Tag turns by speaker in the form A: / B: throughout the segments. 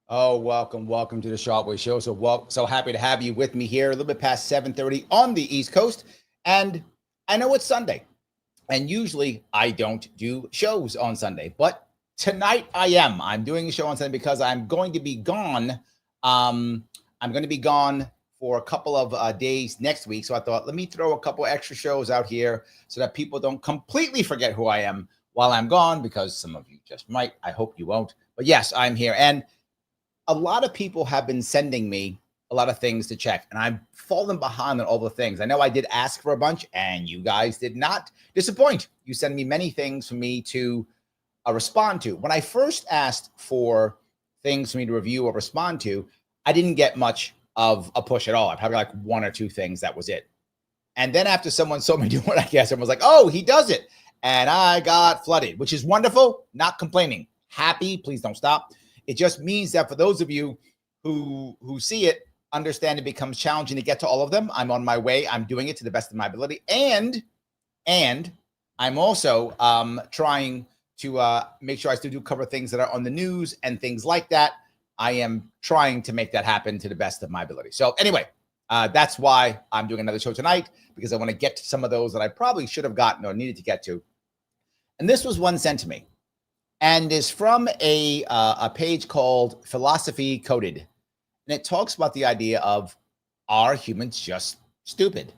A: Oh, welcome to the Sharpe Show. So happy to have you with me here. A little bit past 7:30 on the East Coast, and I know it's Sunday, and usually I don't do shows on Sunday, but tonight I am. I'm doing a show on Sunday because I'm going to be gone. I'm going to be gone for a couple of days next week. So I thought, let me throw a couple extra shows out here so that people don't completely forget who I am while I'm gone, because some of you just might. I hope you won't. But yes, I'm here, and a lot of people have been sending me a lot of things to check, and I'm falling behind on all the things. I know I did ask for a bunch, and you guys did not disappoint. You send me many things for me to respond to. When I first asked for things for me to review or respond to, I didn't get much of a push at all. I probably like one or two things. That was it. And then after someone saw me do it, I guess, everyone was like, oh, he does it. And I got flooded, which is wonderful. Not complaining. Happy. Please don't stop. It just means that for those of you who see it, understand it becomes challenging to get to all of them. I'm on my way. I'm doing it to the best of my ability. And I'm also trying to make sure I still do cover things that are on the news and things like that. I am trying to make that happen to the best of my ability. So anyway, that's why I'm doing another show tonight, because I want to get to some of those that I probably should have gotten or needed to get to. And this was one sent to me, and is from a page called Philosophy Coded. And it talks about the idea of, are humans just stupid?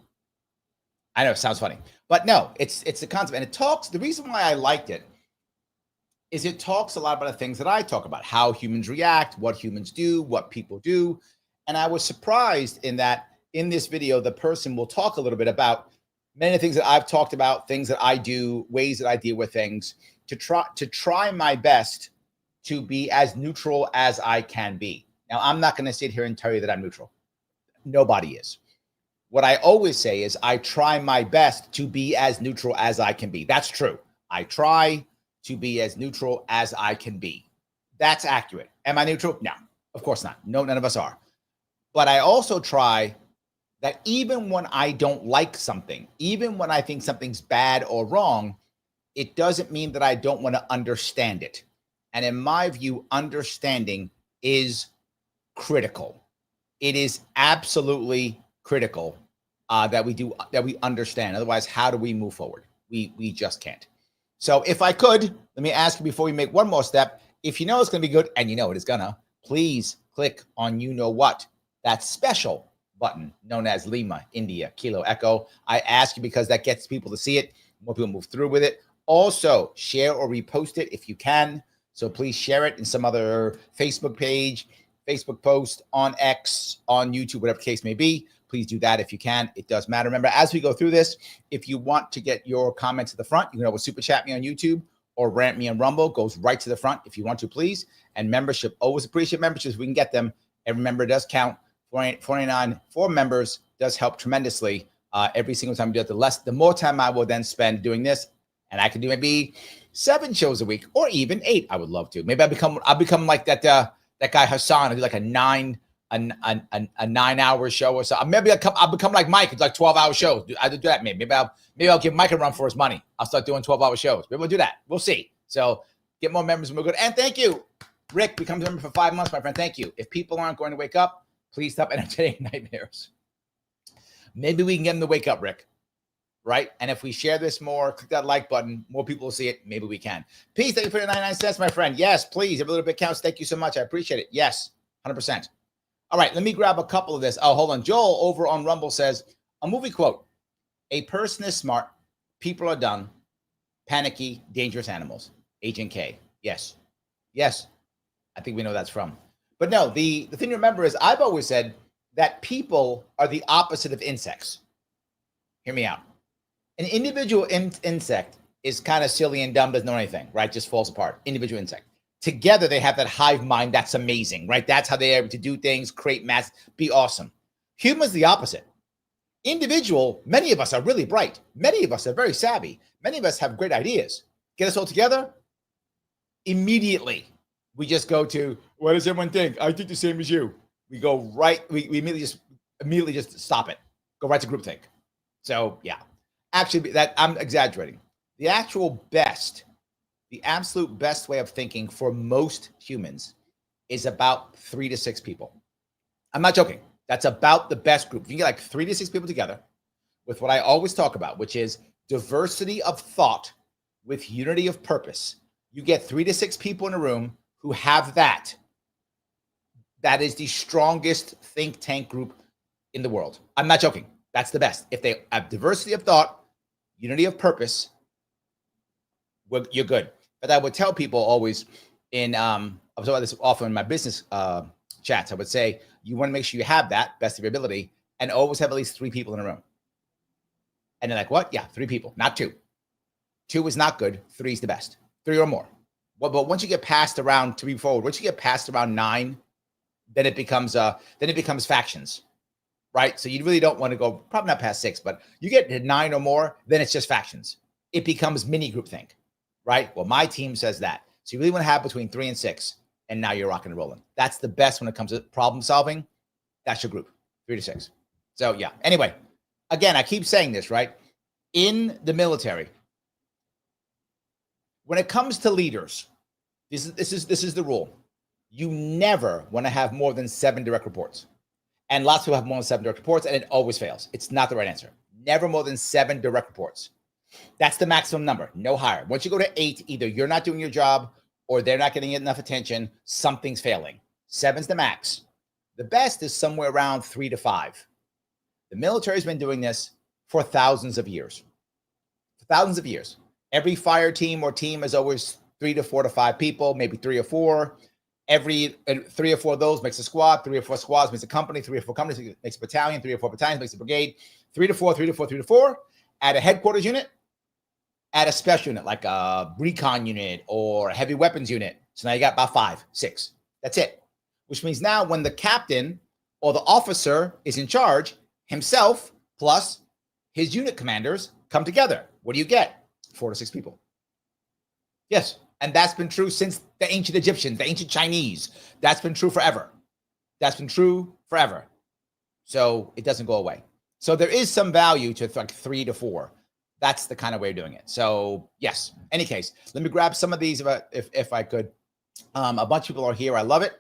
A: I know it sounds funny, but no, it's the concept. And it talks, the reason why I liked it is it talks a lot about the things that I talk about, how humans react, what humans do, what people do. And I was surprised in that in this video, the person will talk a little bit about many of the things that I've talked about, things that I do, ways that I deal with things, to try my best to be as neutral as I can be. Now, I'm not going to sit here and tell you that I'm neutral. Nobody is. What I always say is I try my best to be as neutral as I can be. That's true. I try to be as neutral as I can be. That's accurate. Am I neutral? No, of course not. No, none of us are. But I also try that even when I don't like something, even when I think something's bad or wrong, it doesn't mean that I don't want to understand it. And in my view, understanding is critical. It is absolutely critical that we understand. Otherwise, how do we move forward? We just can't. So if I could, let me ask you before we make one more step, if you know it's going to be good, and you know it is gonna, please click on you know what, that special button known as Lima, India, Kilo, Echo. I ask you because that gets people to see it. More people move through with it. Also, share or repost it if you can. So please share it in some other Facebook page, Facebook post, on X, on YouTube, whatever the case may be. Please do that if you can. It does matter. Remember, as we go through this, if you want to get your comments to the front, you can always super chat me on YouTube or rant me on Rumble. Goes right to the front if you want to, please. And membership, always appreciate memberships. We can get them. Every member does count. $49 for members does help tremendously. Every single time we do it, the more time I will then spend doing this. And I can do maybe 7 shows a week, or even 8. I would love to. Maybe I'll become like that guy Hassan. I do like a 9-hour show or so. Maybe I'll become like Mike. It's like 12-hour shows. I do that. Maybe I'll give Mike a run for his money. I'll start doing 12-hour shows. Maybe we'll do that. We'll see. So get more members and we're good. And thank you, Rick. Becomes a member for 5 months, my friend. Thank you. If people aren't going to wake up, please stop entertaining nightmares. Maybe we can get them to wake up, Rick. Right? And if we share this more, click that like button, more people will see it. Maybe we can. Peace. Thank you for the 99 cents, my friend. Yes, please. Every little bit counts. Thank you so much. I appreciate it. Yes, 100%. All right, let me grab a couple of this. Oh, hold on. Joel over on Rumble says, a movie quote, a person is smart, people are dumb, panicky, dangerous animals. Agent K. Yes. Yes. I think we know that's from. But no, the thing to remember is I've always said that people are the opposite of insects. Hear me out. An individual insect is kind of silly and dumb, doesn't know anything, right? Just falls apart. Individual insect. Together, they have that hive mind that's amazing, right? That's how they're able to do things, create mass, be awesome. Humans, the opposite. Individual, many of us are really bright. Many of us are very savvy. Many of us have great ideas. Get us all together, immediately we just go to, what does everyone think? I think the same as you. We go right, we immediately just stop it. Go right to groupthink. So yeah, actually that I'm exaggerating. The absolute best way of thinking for most humans is about 3 to 6 people. I'm not joking. That's about the best group. If you get like 3 to 6 people together with what I always talk about, which is diversity of thought with unity of purpose. You get 3 to 6 people in a room who have that. That is the strongest think tank group in the world. I'm not joking. That's the best. If they have diversity of thought, unity of purpose, you're good. But I would tell people always I was talking about this often in my business chats. I would say, you want to make sure you have that, best of your ability, and always have at least 3 people in a room. And they're like, what? Yeah, 3 people, not 2. 2 is not good. 3 is the best. 3 or more. Well, but once you get past around 3 forward, once you get past around 9, then it becomes factions, right? So you really don't want to go, probably not past 6, but you get to 9 or more, then it's just factions. It becomes mini groupthink, right? Well, my team says that. So you really want to have between 3 and 6, and now you're rocking and rolling. That's the best when it comes to problem solving. That's your group, 3 to 6. So yeah. Anyway, again, I keep saying this, right? In the military, when it comes to leaders, this is the rule. You never want to have more than 7 direct reports. And lots of people have more than 7 direct reports, and it always fails. It's not the right answer. Never more than 7 direct reports. That's the maximum number, no higher. Once you go to 8, either you're not doing your job or they're not getting enough attention, something's failing. 7's the max. The best is somewhere around 3 to 5. The military's been doing this for thousands of years. Thousands of years. Every fire team or team is always 3 to 4 to 5 people, maybe 3 or 4. Every 3 or 4 of those makes a squad. 3 or 4 squads makes a company. 3 or 4 companies makes a battalion. 3 or 4 battalions makes a brigade. 3 to 4, 3 to 4, 3 to 4. Add a headquarters unit. Add a special unit like a recon unit or a heavy weapons unit. So now you got about 5, 6. That's it. Which means now when the captain or the officer is in charge, himself plus his unit commanders come together. What do you get? 4 to 6 people. Yes. And that's been true since the ancient Egyptians, the ancient Chinese. That's been true forever. That's been true forever. So it doesn't go away. So there is some value to like 3 to 4. That's the kind of way of doing it. So yes, any case, let me grab some of these if I could. A bunch of people are here. I love it.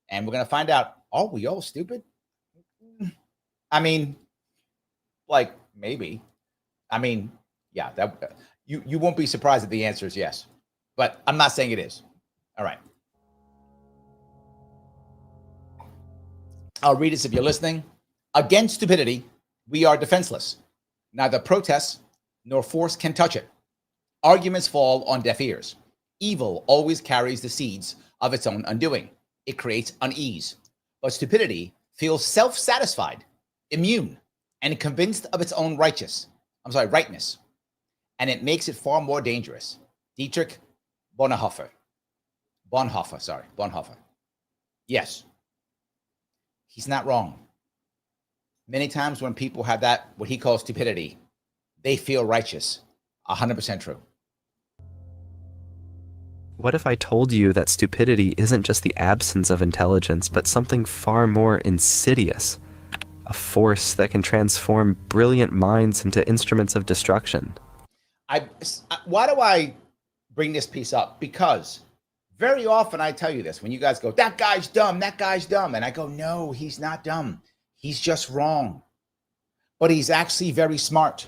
A: And we're going to find out, are we all stupid? I mean, like maybe. I mean, yeah, that you won't be surprised if the answer is yes. But I'm not saying it is. All right. I'll read this if you're listening. Against stupidity, we are defenseless. Neither protest nor force can touch it. Arguments fall on deaf ears. Evil always carries the seeds of its own undoing. It creates unease. But stupidity feels self-satisfied, immune, and convinced of its own rightness. And it makes it far more dangerous. Dietrich Bonhoeffer. Yes, he's not wrong. Many times when people have that, what he calls stupidity, they feel righteous. 100% true.
B: What if I told you that stupidity isn't just the absence of intelligence, but something far more insidious? A force that can transform brilliant minds into instruments of destruction.
A: Why do I bring this piece up? Because very often I tell you this, when you guys go, that guy's dumb. And I go, no, he's not dumb. He's just wrong. But he's actually very smart.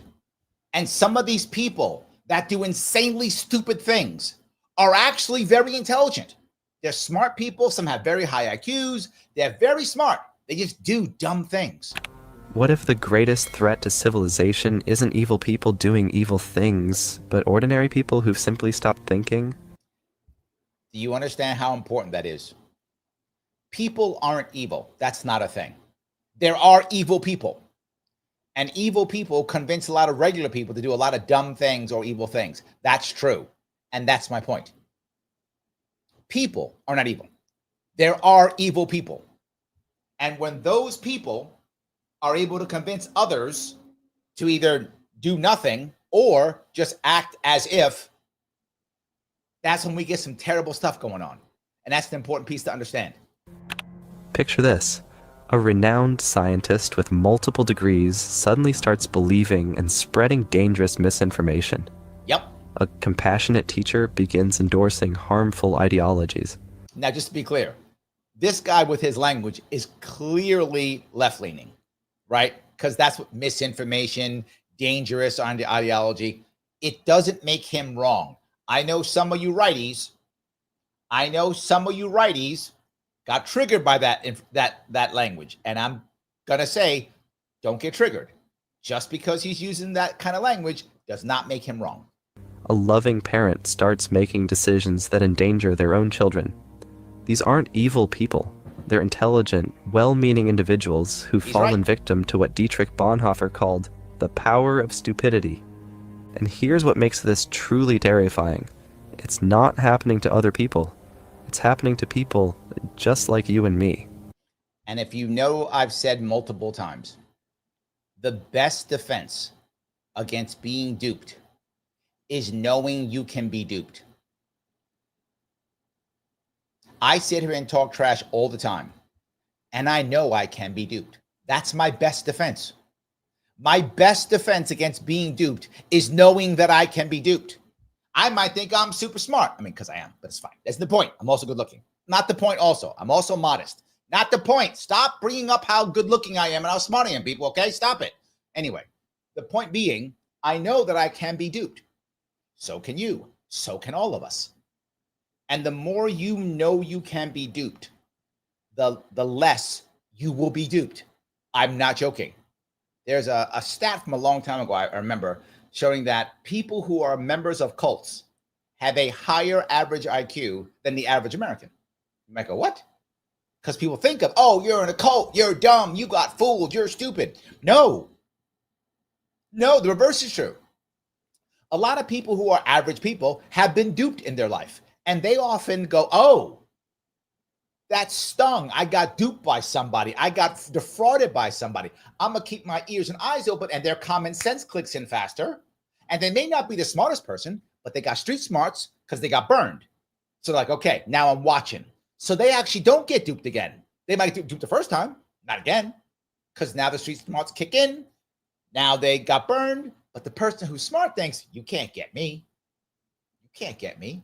A: And some of these people that do insanely stupid things are actually very intelligent. They're smart people. Some have very high IQs. They're very smart. They just do dumb things.
B: What if the greatest threat to civilization isn't evil people doing evil things, but ordinary people who've simply stopped thinking?
A: Do you understand how important that is? People aren't evil. That's not a thing. There are evil people. And evil people convince a lot of regular people to do a lot of dumb things or evil things. That's true. And that's my point. People are not evil. There are evil people. And when those people are able to convince others to either do nothing or just act as if, that's when we get some terrible stuff going on. And that's the important piece to understand.
B: Picture this. A renowned scientist with multiple degrees suddenly starts believing and spreading dangerous misinformation.
A: Yep.
B: A compassionate teacher begins endorsing harmful ideologies.
A: Now, just to be clear, this guy with his language is clearly left-leaning, right? Because that's what misinformation, dangerous ideology, it doesn't make him wrong. I know some of you righties got triggered by that language. And I'm going to say, don't get triggered. Just because he's using that kind of language does not make him wrong.
B: A loving parent starts making decisions that endanger their own children. These aren't evil people. They're intelligent, well-meaning individuals who've fallen victim to what Dietrich Bonhofer called the power of stupidity. And here's what makes this truly terrifying. It's not happening to other people. It's happening to people just like you and me.
A: And if you know, I've said multiple times, the best defense against being duped is knowing you can be duped. I sit here and talk trash all the time, and I know I can be duped. That's my best defense. My best defense against being duped is knowing that I can be duped. I might think I'm super smart. I mean, because I am, but it's fine. That's the point. I'm also good looking. Not the point also. I'm also modest. Not the point. Stop bringing up how good looking I am and how smart I am, people, okay? Stop it. Anyway, the point being, I know that I can be duped. So can you. So can all of us. And the more you know you can be duped, the less you will be duped. I'm not joking. There's a stat from a long time ago, I remember, showing that people who are members of cults have a higher average IQ than the average American. You might go, what? Because people think of, oh, you're in a cult, you're dumb, you got fooled, you're stupid. No, the reverse is true. A lot of people who are average people have been duped in their life. And they often go, oh, that stung. I got duped by somebody. I got defrauded by somebody. I'm going to keep my ears and eyes open, and their common sense clicks in faster. And they may not be the smartest person, but they got street smarts because they got burned. So like, okay, now I'm watching. So they actually don't get duped again. They might get duped the first time, not again, because now the street smarts kick in. Now they got burned, but the person who's smart thinks, you can't get me. You can't get me.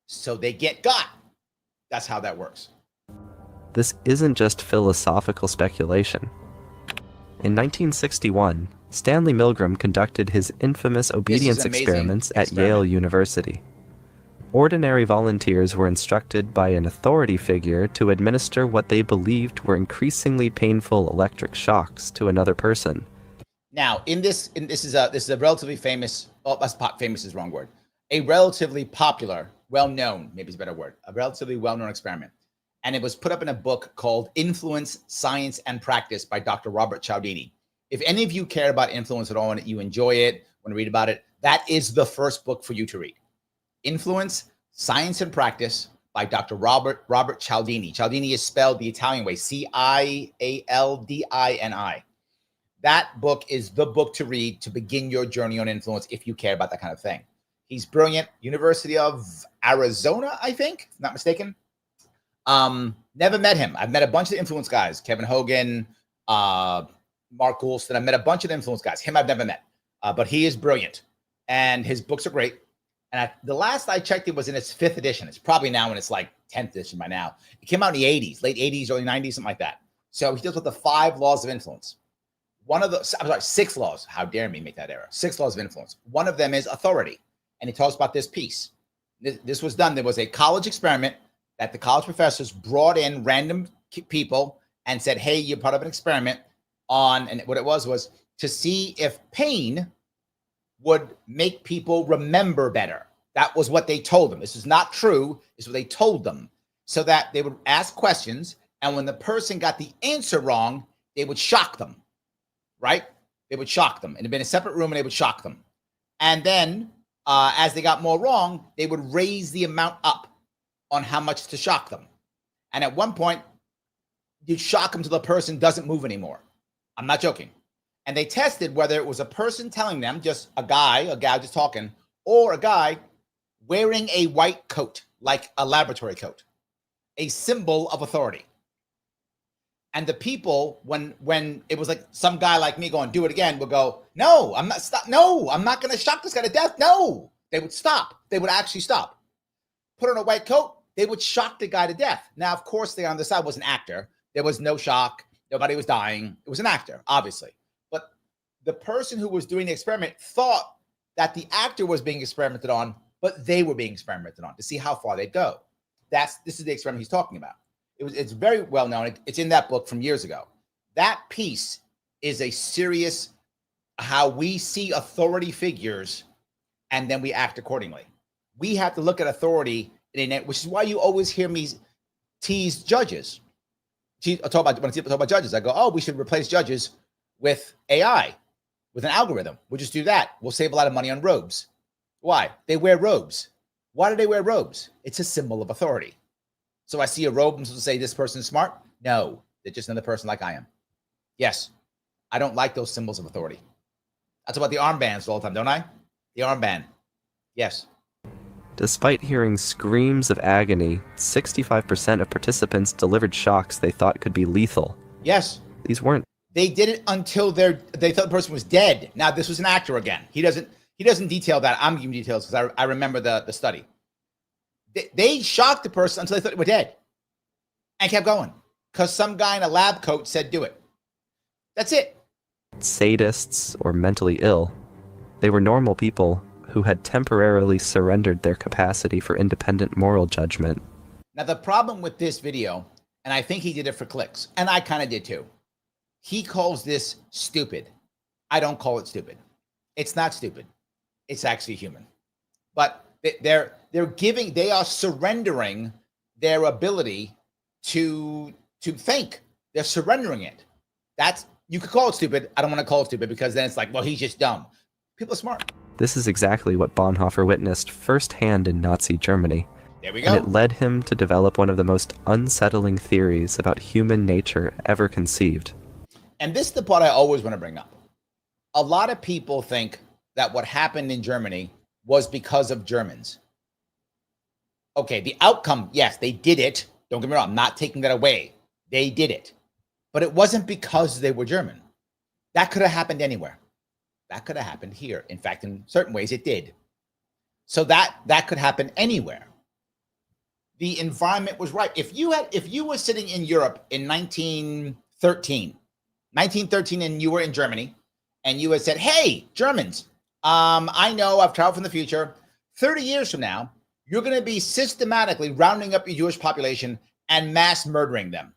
A: So they get got. That's how that works.
B: This isn't just philosophical speculation. In 1961, Stanley Mgram conducted his infamous obedience experiments at Yale University. Ordinary volunteers were instructed by an authority figure to administer what they believed were increasingly painful electric shocks to another person.
A: Now, this is a relatively famous, famous is the wrong word, a relatively popular, well-known, maybe it's a better word, a relatively well-known experiment. And it was put up in a book called Influence, Science, and Practice by Dr. Robert Cialdini. If any of you care about influence at all and you enjoy it, want to read about it, that is the first book for you to read. Influence, Science, and Practice by Dr. Robert Cialdini. Cialdini is spelled the Italian way, Cialdini. That book is the book to read to begin your journey on influence if you care about that kind of thing. He's brilliant. University of Arizona, I think, if not mistaken. Never met him. I've met a bunch of influence guys, Kevin Hogan, Mark Goulston. I've met a bunch of influence guys. Him I've never met, but he is brilliant, and his books are great. And the last I checked, it was in its 5th edition. It's probably now in its like 10th edition by now. It came out in the 80s, late 80s, early 90s, something like that. So he deals with the 5 laws of influence. 6 laws. How dare me make that error? 6 laws of influence. One of them is authority. And he talks about this piece. This was done. There was a college experiment that the college professors brought in random people and said, hey, you're part of an experiment on, and what it was to see if pain would make people remember better. That was what they told them. This is not true. This is what they told them. So that they would ask questions, and when the person got the answer wrong, they would shock them, right? They would shock them. And it'd been a separate room, and they would shock them. And then as they got more wrong, they would raise the amount up on how much to shock them. And at one point, you shock them till the person doesn't move anymore. I'm not joking. And they tested whether it was a person telling them, just a gal just talking, or a guy wearing a white coat, like a laboratory coat, a symbol of authority. And the people, when it was like some guy like me going, do it again, would go, no, I'm not stop. No, I'm not going to shock this guy to death. No, they would stop. They would actually stop. Put on a white coat, they would shock the guy to death. Now, of course, the on the side was an actor. There was no shock. Nobody was dying. It was an actor, obviously. But the person who was doing the experiment thought that the actor was being experimented on, but they were being experimented on to see how far they'd go. This is the experiment he's talking about. It's very well known. It's in that book from years ago. That piece is a serious how we see authority figures and then we act accordingly. We have to look at authority which is why you always hear me tease judges. When I talk about judges, I go, oh, we should replace judges with AI, with an algorithm. We'll just do that. We'll save a lot of money on robes. Why? They wear robes. Why do they wear robes? It's a symbol of authority. So I see a robe and say this person is smart. No, they're just another person like I am. Yes, I don't like those symbols of authority. I talk about the armbands all the time, don't I? The armband. Yes.
B: Despite hearing screams of agony, 65% of participants delivered shocks they thought could be lethal.
A: Yes.
B: These weren't.
A: They did it until they thought the person was dead. Now, this was an actor again. He doesn't detail that. I'm giving details because I remember the study. They shocked the person until they thought they were dead and kept going because some guy in a lab coat said, do it. That's it.
B: Sadists or mentally ill. They were normal people who had temporarily surrendered their capacity for independent moral judgment.
A: Now, the problem with this video, and I think he did it for clicks, and I kind of did too, he calls this stupid. I don't call it stupid. It's not stupid. It's actually human. But they are surrendering their ability to think. They're surrendering it. You could call it stupid. I don't want to call it stupid because then it's like, well, he's just dumb. People are smart.
B: This is exactly what Bonhoeffer witnessed firsthand in Nazi Germany.
A: There we go.
B: And it led him to develop one of the most unsettling theories about human nature ever conceived.
A: And this is the part I always want to bring up. A lot of people think that what happened in Germany was because of Germans. Okay, the outcome, yes, they did it. Don't get me wrong, I'm not taking that away. They did it. But it wasn't because they were German. That could have happened anywhere. That could have happened here. In fact, in certain ways, it did. So that could happen anywhere. The environment was right. If you were sitting in Europe in 1913, and you were in Germany, and you had said, hey, Germans, I know I've traveled from the future. 30 years from now, you're going to be systematically rounding up your Jewish population and mass murdering them.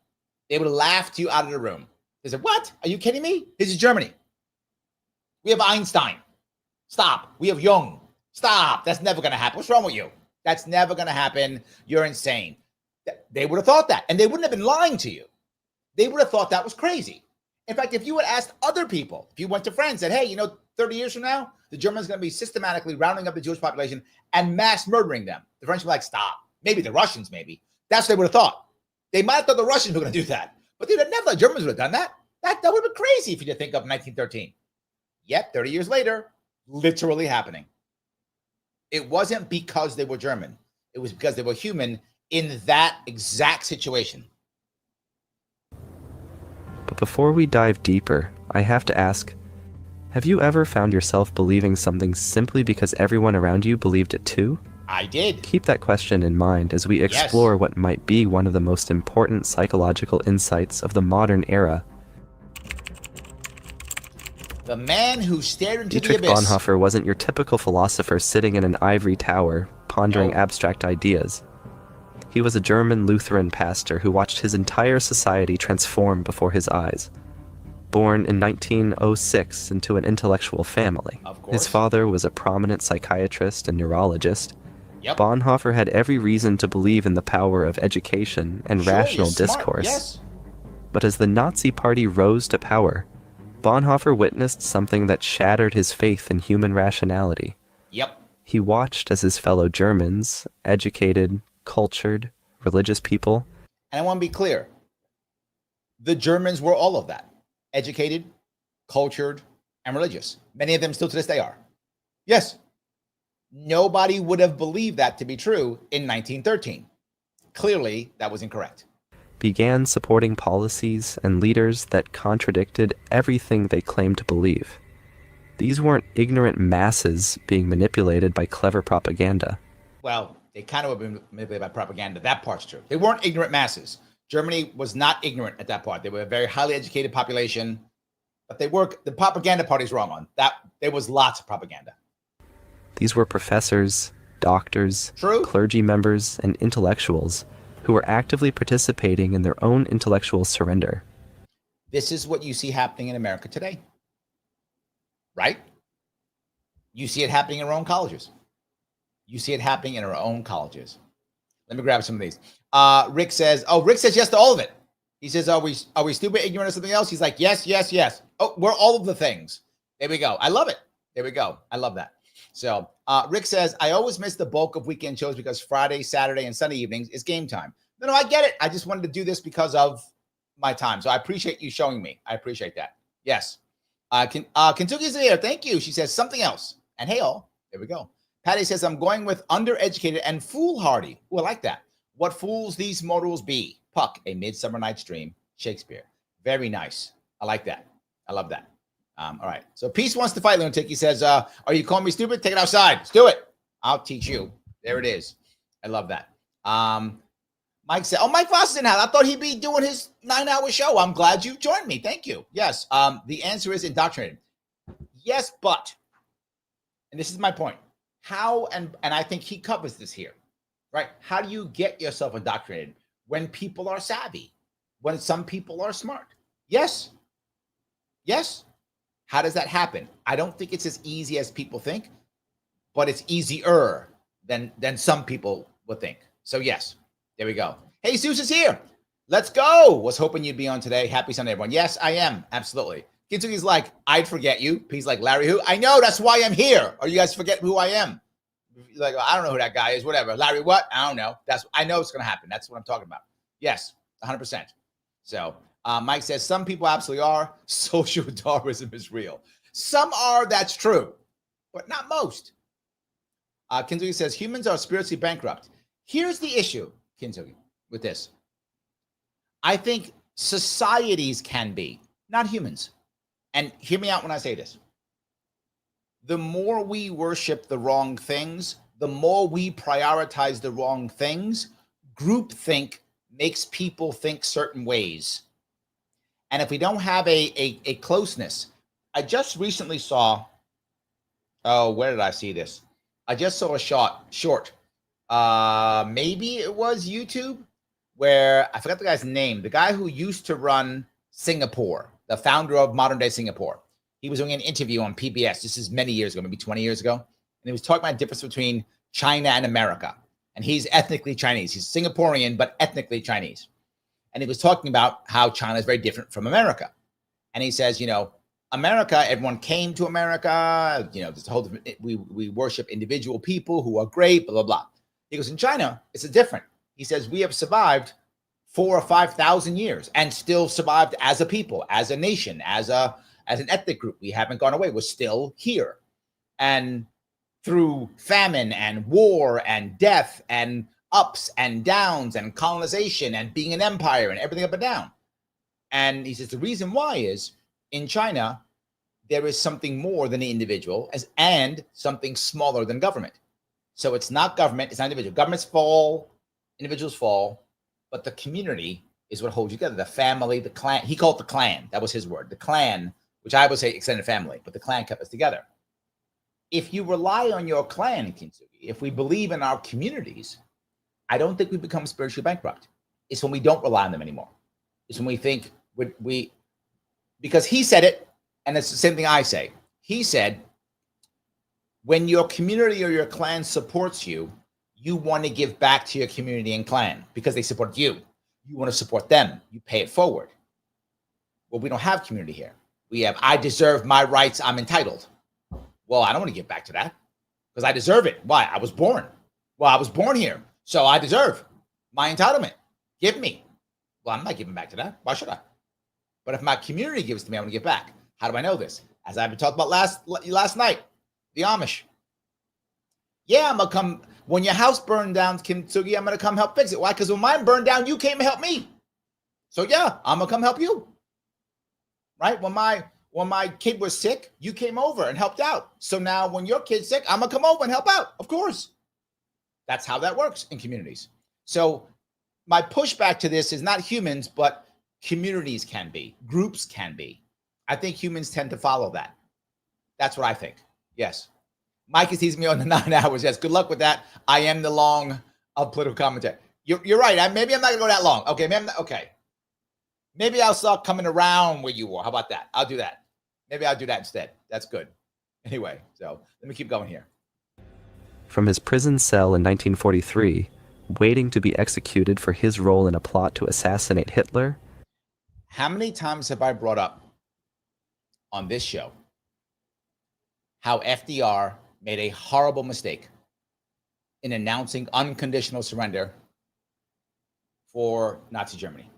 A: They would have laughed you out of the room. They said, what? Are you kidding me? This is Germany. We have Einstein. Stop. We have Jung. Stop. That's never going to happen. What's wrong with you? That's never going to happen. You're insane. They would have thought that. And they wouldn't have been lying to you. They would have thought that was crazy. In fact, if you had asked other people, if you went to friends and said, hey, 30 years from now, the Germans are going to be systematically rounding up the Jewish population and mass murdering them. The French were like, stop. Maybe the Russians, maybe. That's what they would have thought. They might have thought the Russians were going to do that. But they would have never thought the Germans would have done that. That would have been crazy if you did think of 1913. Yet, 30 years later, literally happening. It wasn't because they were German. It was because they were human in that exact situation.
B: But before we dive deeper, I have to ask, have you ever found yourself believing something simply because everyone around you believed it too?
A: I did.
B: Keep that question in mind as we explore what might be one of the most important psychological insights of the modern era.
A: The man who stared into
B: Dietrich
A: the abyss.
B: Bonhoeffer wasn't your typical philosopher sitting in an ivory tower, pondering abstract ideas. He was a German Lutheran pastor who watched his entire society transform before his eyes. Born in 1906 into an intellectual family, his father was a prominent psychiatrist and neurologist. Bonhoeffer had every reason to believe in the power of education and rational discourse.
A: Yes.
B: But as the Nazi Party rose to power, Bonhoeffer witnessed something that shattered his faith in human rationality. He watched as his fellow Germans, educated, cultured, religious people.
A: And I want to be clear. The Germans were all of that. educated, cultured, and religious. Many of them still to this day are. Yes. Nobody would have believed that to be true in 1913. Clearly, that was incorrect.
B: Began supporting policies and leaders that contradicted everything they claimed to believe. These weren't ignorant masses being manipulated by clever propaganda.
A: Well, they kind of were manipulated by propaganda. That part's true. They weren't ignorant masses. Germany was not ignorant at that part. They were a very highly educated population, but the propaganda party's wrong on that. There was lots of propaganda.
B: These were professors, doctors,
A: True.
B: clergy members, and intellectuals who were actively participating in their own intellectual surrender.
A: This is what you see happening in America today, right? You see it happening in our own colleges. You see it happening in our own colleges. Let me grab some of these. Rick says yes to all of it. He says, are we stupid, ignorant, or something else? He's like, yes, yes, yes. Oh, we're all of the things. There we go. I love it. There we go. I love that. So Rick says, I always miss the bulk of weekend shows because Friday, Saturday, and Sunday evenings is game time. No, I get it. I just wanted to do this because of my time. So I appreciate you showing me. I appreciate that. Yes. Kentucky's here. Thank you. She says something else. And hey, all. There we go. Patty says, I'm going with undereducated and foolhardy. Oh, I like that. What fools these mortals be? Puck, A Midsummer Night's Dream, Shakespeare. Very nice. I like that. I love that. All right. So Peace wants to fight, Lunatic. He says, are you calling me stupid? Take it outside. Let's do it. I'll teach you. There it is. I love that. Mike said, Mike Voss is in house. I thought he'd be doing his 9-hour show. I'm glad you joined me. Thank you. Yes. The answer is indoctrinated. Yes, but, and this is my point. How, and I think he covers this here, right? How do you get yourself indoctrinated when people are savvy, when some people are smart? Yes. Yes. How does that happen? I don't think it's as easy as people think, but it's easier than some people would think. So yes, there we go. Hey, Zeus is here. Let's go. Was hoping you'd be on today. Happy Sunday, everyone. Yes, I am. Absolutely. Kinsugi's like, I'd forget you. He's like, Larry who? I know. That's why I'm here. Or you guys forget who I am. Like, I don't know who that guy is. Whatever. Larry what? I don't know. I know it's going to happen. That's what I'm talking about. Yes, 100%. So Mike says, some people absolutely are. Social Darwinism is real. Some are, that's true, but not most. Kinsugi says, humans are spiritually bankrupt. Here's the issue, Kinsugi, with this. I think societies can be, not humans. And hear me out when I say this. The more we worship the wrong things, the more we prioritize the wrong things, groupthink makes people think certain ways. And if we don't have a closeness, I just recently saw, where did I see this? I just saw a short, maybe it was YouTube, where I forgot the guy's name, the guy who used to run Singapore, the founder of modern day Singapore. He was doing an interview on PBS. This is many years ago, maybe 20 years ago. And he was talking about the difference between China and America. And he's ethnically Chinese. He's Singaporean, but ethnically Chinese. And he was talking about how China is very different from America. And he says, America, everyone came to America. There's a whole, we worship individual people who are great, blah, blah, blah. He goes, in China, it's different. He says, we have survived 4,000 or 5,000 years and still survived as a people, as a nation, as an ethnic group. We haven't gone away. We're still here. And through famine and war and death and ups and downs and colonization and being an empire and everything up and down. And he says the reason why is in China, there is something more than the individual and something smaller than government. So it's not government, it's not individual. Governments fall, individuals fall, but the community is what holds you together. The family, the clan. He called it the clan. That was his word. The clan, which I would say extended family, but the clan kept us together. If you rely on your clan, Kintsugi, if we believe in our communities, I don't think we become spiritually bankrupt. It's when we don't rely on them anymore. It's when we think because he said it, and it's the same thing I say. He said, when your community or your clan supports you, you want to give back to your community and clan because they support you. You want to support them. You pay it forward. Well, we don't have community here. We have, I deserve my rights. I'm entitled. Well, I don't want to give back to that because I deserve it. Why? I was born. Well, I was born here. So I deserve my entitlement. Give me. Well, I'm not giving back to that. Why should I? But if my community gives to me, I'm going to give back. How do I know this? As I've been talking about last night, the Amish. Yeah, I'm going to come. When your house burned down, Kim Tsugi, I'm going to come help fix it. Why? Because when mine burned down, you came and helped me. So yeah, I'm going to come help you. Right? When my kid was sick, you came over and helped out. So now when your kid's sick, I'm going to come over and help out. Of course. That's how that works in communities. So my pushback to this is not humans, but communities can be, groups can be. I think humans tend to follow that. That's what I think. Yes. Mike is teasing me on the 9 hours. Yes. Good luck with that. I am the long of political commentary. You're right. Maybe I'm not going to go that long. Okay. Okay. Maybe I'll start coming around where you are. How about that? I'll do that. Maybe I'll do that instead. That's good. Anyway, so let me keep going here.
B: From his prison cell in 1943, waiting to be executed for his role in a plot to assassinate Hitler.
A: How many times have I brought up on this show how FDR made a horrible mistake in announcing unconditional surrender for Nazi Germany?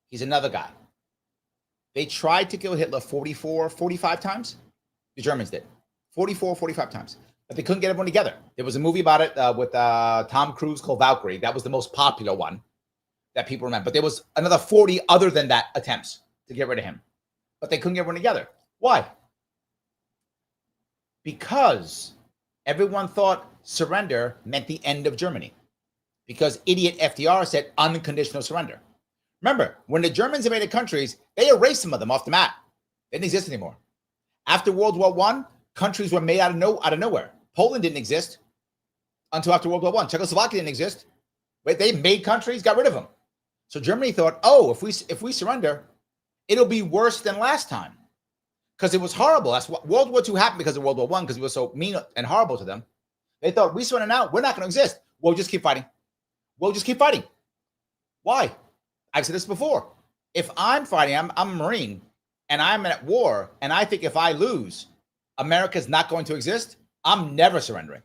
A: He's another guy. They tried to kill Hitler 45 times. The Germans did. 45 times. But they couldn't get everyone together. There was a movie about it with Tom Cruise called Valkyrie. That was the most popular one that people remember. But there was another 40 other than that attempts to get rid of him. But they couldn't get everyone together. Why? Because everyone thought surrender meant the end of Germany. Because idiot FDR said unconditional surrender. Remember, when the Germans invaded countries, they erased some of them off the map. They didn't exist anymore. After World War I, countries were made out of nowhere. Poland didn't exist until after World War I. Czechoslovakia didn't exist. But they made countries, got rid of them. So Germany thought, oh, if we surrender, it'll be worse than last time. Because it was horrible. That's what World War II happened because of World War I, because we were so mean and horrible to them. They thought, we surrender now, we're not going to exist. We'll just keep fighting. We'll just keep fighting. Why? I've said this before. If I'm fighting, I'm a Marine, and I'm at war, and I think if I lose, America's not going to exist, I'm never surrendering.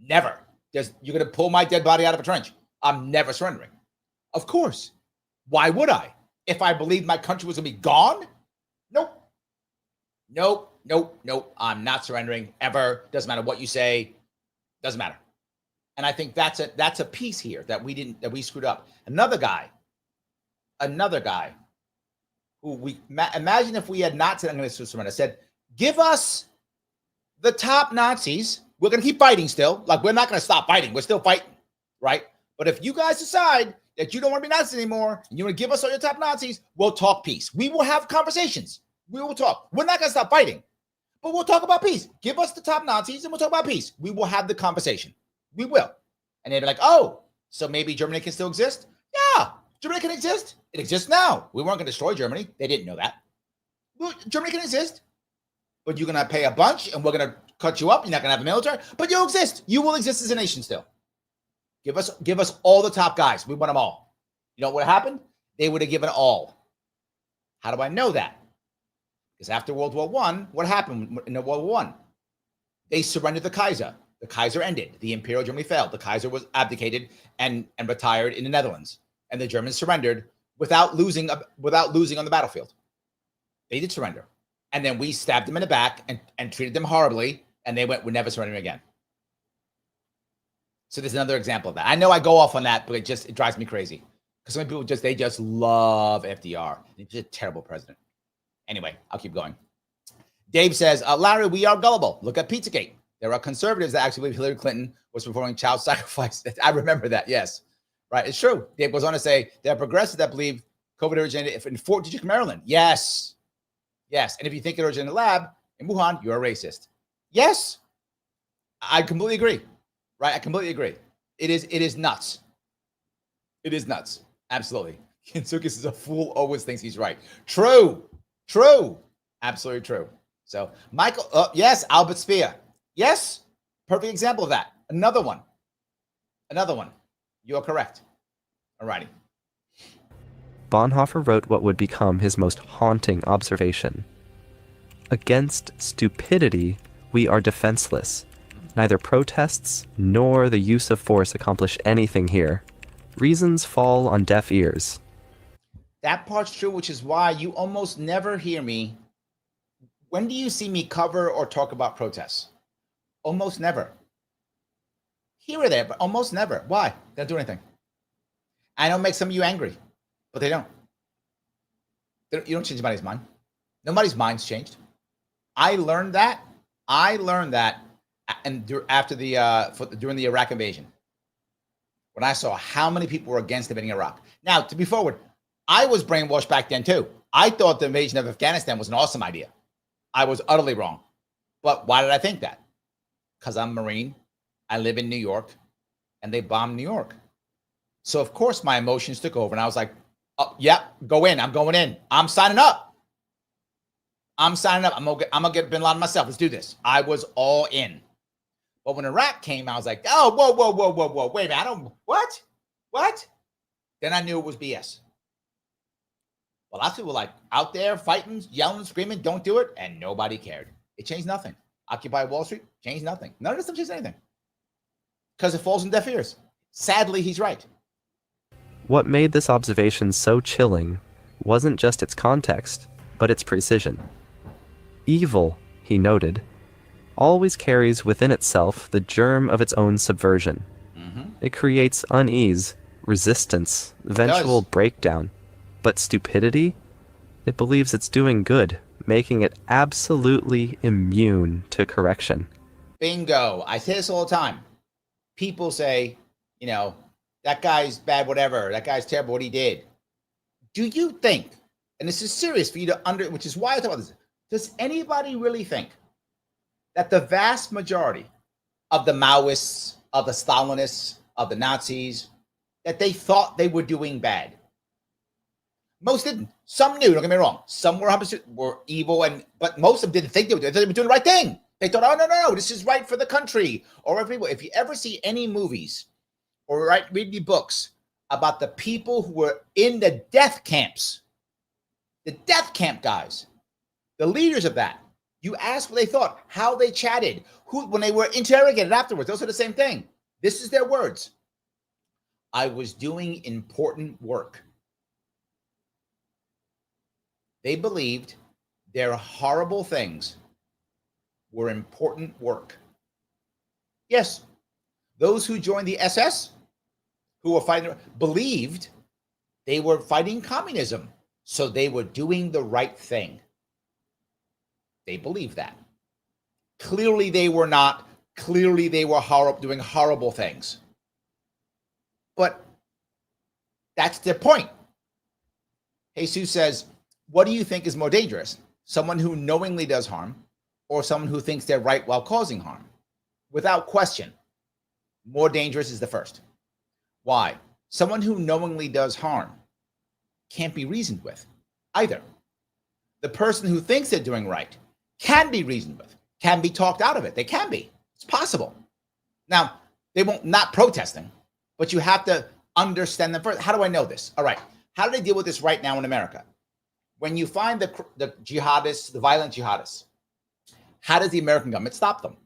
A: Never. You're going to pull my dead body out of a trench. I'm never surrendering. Of course. Why would I? If I believed my country was going to be gone? Nope. I'm not surrendering ever. Doesn't matter what you say. Doesn't matter. And I think that's a piece here that we screwed up. Another guy who imagine if we had not said, I'm going to surrender, said, give us the top Nazis. We're going to keep fighting still. Like, we're not going to stop fighting. We're still fighting, right? But if you guys decide that you don't want to be Nazis anymore, and you want to give us all your top Nazis, we'll talk peace. We will have conversations. We will talk. We're not going to stop fighting, but we'll talk about peace. Give us the top Nazis and we'll talk about peace. We will have the conversation. We will. And they'd be like, oh, so maybe Germany can still exist? Yeah, Germany can exist. It exists now. We weren't going to destroy Germany. They didn't know that. Well, Germany can exist, but you're going to pay a bunch and we're going to cut you up. You're not going to have a military, but you'll exist. You will exist as a nation still. Give us all the top guys. We want them all. You know what happened? They would have given all. How do I know that? Because after World War I, what happened in World War I? They surrendered the Kaiser. The Kaiser ended. The Imperial Germany failed. The Kaiser was abdicated and retired in the Netherlands. And the Germans surrendered without losing on the battlefield. They did surrender. And then we stabbed them in the back and treated them horribly. And they went, we're never surrendering again. So there's another example of that. I know I go off on that, but it drives me crazy. Because some people they just love FDR. He's just a terrible president. Anyway, I'll keep going. Dave says, Larry, we are gullible. Look at Pizzagate. There are conservatives that actually believe Hillary Clinton was performing child sacrifice. I remember that, yes. Right, it's true. Dave goes on to say, there are progressives that believe COVID originated in Fort Detrick, Maryland. Yes. And if you think it originated in the lab in Wuhan, you're a racist. Yes. I completely agree. Right, I completely agree. It is nuts. It is nuts. Absolutely. Kintsukis is a fool, always thinks he's right. True. Absolutely true. So, Michael, yes, Albert Speer. Yes, perfect example of that. Another one. You are correct. All righty.
B: Bonhofer wrote what would become his most haunting observation. Against stupidity, we are defenseless. Neither protests nor the use of force accomplish anything here. Reasons fall on deaf ears.
A: That part's true, which is why you almost never hear me. When do you see me cover or talk about protests? Almost never. Here or there, but almost never. Why? They don't do anything. I know it makes some of you angry, but they don't. You don't change anybody's mind. Nobody's mind's changed. I learned that. And after during the Iraq invasion, when I saw how many people were against invading Iraq. Now, to be forward, I was brainwashed back then too. I thought the invasion of Afghanistan was an awesome idea. I was utterly wrong. But why did I think that? Because I'm a Marine. I live in New York, and they bombed New York. So, of course, my emotions took over, and I was like, oh, yeah, go in. I'm going in. I'm signing up. I'm gonna get Bin Laden myself. Let's do this. I was all in. But when Iraq came, I was like, oh, whoa. Wait a minute. What? Then I knew it was BS. Well, lots of people were like out there fighting, yelling, screaming, don't do it. And nobody cared. It changed nothing. Occupy Wall Street changed nothing. None of this stuff changed anything. Because it falls in deaf ears. Sadly, he's right.
B: What made this observation so chilling wasn't just its context, but its precision. Evil, he noted, always carries within itself the germ of its own subversion. Mm-hmm. It creates unease, resistance, eventual breakdown. But stupidity, it believes it's doing good, making it absolutely immune to correction.
A: Bingo. I say this all the time. People say, that guy's bad, whatever. That guy's terrible, what he did. Do you think, and this is serious for you to which is why I talk about this, does anybody really think that the vast majority of the Maoists, of the Stalinists, of the Nazis, that they thought they were doing bad? Most didn't. Some knew, don't get me wrong. Some were evil, but most of them didn't think they were doing the right thing. They thought, oh, no, this is right for the country. Or if you ever see any movies or read the books about the people who were in the death camps, the death camp guys, the leaders of that, you ask what they thought, how they chatted, when they were interrogated afterwards. Those are the same thing. This is their words. I was doing important work. They believed their horrible things were important work. Yes, those who joined the SS, who were fighting, believed they were fighting communism, so they were doing the right thing. They believed that. Clearly they were not. Clearly they were doing horrible things. But that's their point. Jesus says, what do you think is more dangerous? Someone who knowingly does harm or someone who thinks they're right while causing harm? Without question, more dangerous is the first. Why? Someone who knowingly does harm can't be reasoned with either. The person who thinks they're doing right can be reasoned with, can be talked out of it. They can be. It's possible. Now, they won't, not protesting, but you have to understand them first. How do I know this? All right. How do they deal with this right now in America? When you find the jihadists, the violent jihadists, how does the American government stop them?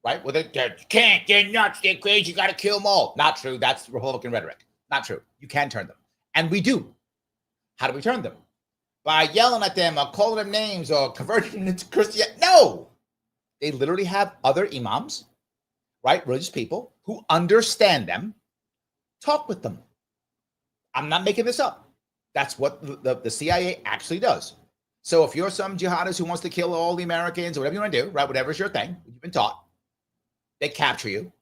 A: Right? Well, they can't. They're nuts. They're crazy. You got to kill them all. Not true. That's Republican rhetoric. Not true. You can turn them. And we do. How do we turn them? By yelling at them or calling them names or converting them into Christianity. No. They literally have other imams, right? Religious people who understand them, talk with them. I'm not making this up. That's what the CIA actually does. So if you're some jihadist who wants to kill all the Americans or whatever you want to do, right? Whatever's your thing, you've been taught. They capture you.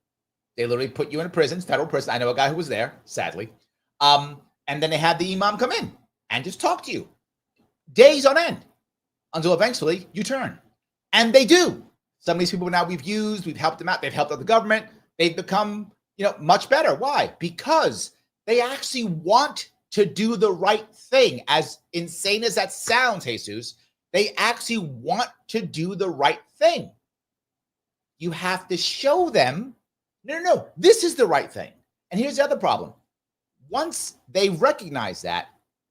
A: They literally put you in a prison, federal prison. I know a guy who was there, sadly. And then they have the imam come in and just talk to you days on end until eventually you turn. And they do. Some of these people now we've helped them out. They've helped out the government. They've become, much better. Why? Because they actually want to do the right thing. As insane as that sounds, Jesus, they actually want to do the right thing. You have to show them, no, this is the right thing. And here's the other problem. Once they recognize that,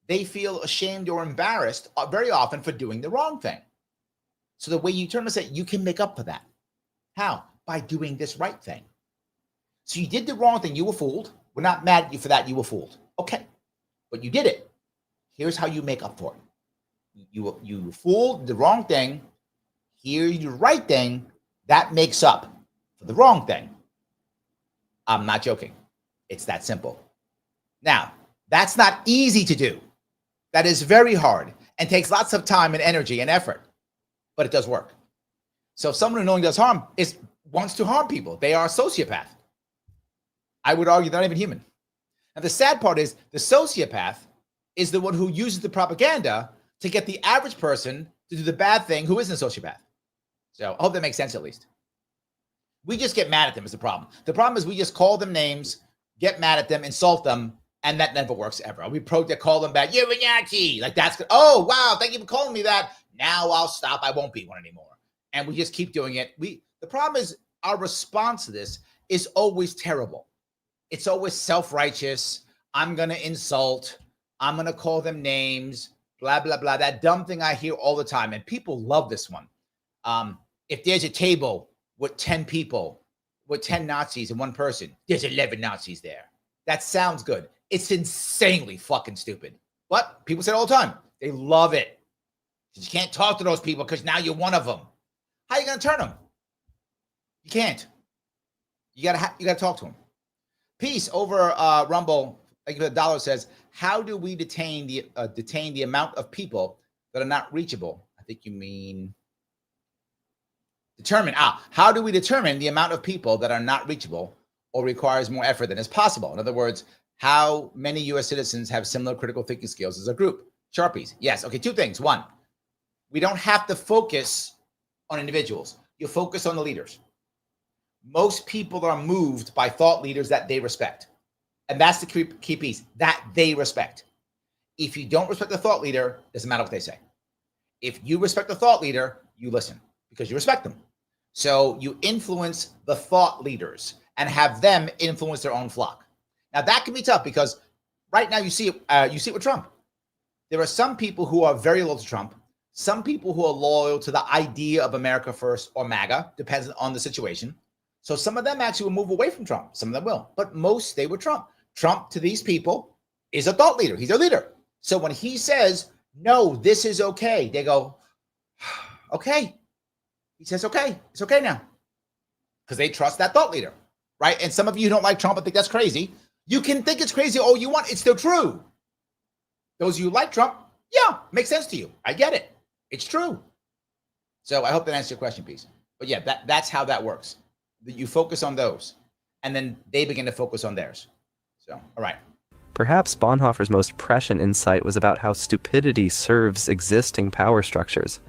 A: they feel ashamed or embarrassed very often for doing the wrong thing. So the way you turn and say, you can make up for that. How? By doing this right thing. So you did the wrong thing. You were fooled. We're not mad at you for that. You were fooled. Okay. But you did it. Here's how you make up for it. You fooled the wrong thing. Here's the right thing. That makes up for the wrong thing. I'm not joking. It's that simple. Now, that's not easy to do. That is very hard and takes lots of time and energy and effort, but it does work. So if someone who knowingly does harm wants to harm people, they are a sociopath. I would argue they're not even human. And the sad part is the sociopath is the one who uses the propaganda to get the average person to do the bad thing who isn't a sociopath. So I hope that makes sense at least. We just get mad at them is the problem. The problem is we just call them names, get mad at them, insult them, and that never works ever. We call them back, you're a Nazi. Like that's good. Oh, wow, thank you for calling me that. Now I'll stop. I won't be one anymore. And we just keep doing it. The problem is our response to this is always terrible. It's always self-righteous. I'm going to insult. I'm going to call them names, blah, blah, blah. That dumb thing I hear all the time. And people love this one. If there's a table with 10 people, with 10 Nazis and one person, there's 11 Nazis there. That sounds good. It's insanely fucking stupid. But people say it all the time. They love it. You can't talk to those people because now you're one of them. How are you going to turn them? You can't. You gotta talk to them. Peace over Rumble. Like the dollar says, how do we detain the amount of people that are not reachable? I think you mean determine. How do we determine the amount of people that are not reachable or requires more effort than is possible? In other words, how many U.S. citizens have similar critical thinking skills as a group? Sharpies. Yes. Okay. Two things. One, we don't have to focus on individuals. You focus on the leaders. Most people are moved by thought leaders that they respect. And that's the key piece, that they respect. If you don't respect the thought leader, it doesn't matter what they say. If you respect the thought leader, you listen because you respect them. So you influence the thought leaders and have them influence their own flock. Now that can be tough because right now you see it with Trump. There are some people who are very loyal to Trump, some people who are loyal to the idea of America first or MAGA, depends on the situation. So some of them actually will move away from Trump. Some of them will, but most stay with Trump. Trump to these people is a thought leader. He's their leader. So when he says, no, this is okay, they go, okay. He says, okay, it's okay now. Because they trust that thought leader, right? And some of you who don't like Trump and think that's crazy. You can think it's crazy all you want. It's still true. Those of you who like Trump, yeah, makes sense to you. I get it. It's true. So I hope that answers your question, Peace. But yeah, that's how that works. You focus on those, and then they begin to focus on theirs. So, all right.
B: Perhaps Bonhoeffer's most prescient insight was about how stupidity serves existing power structures.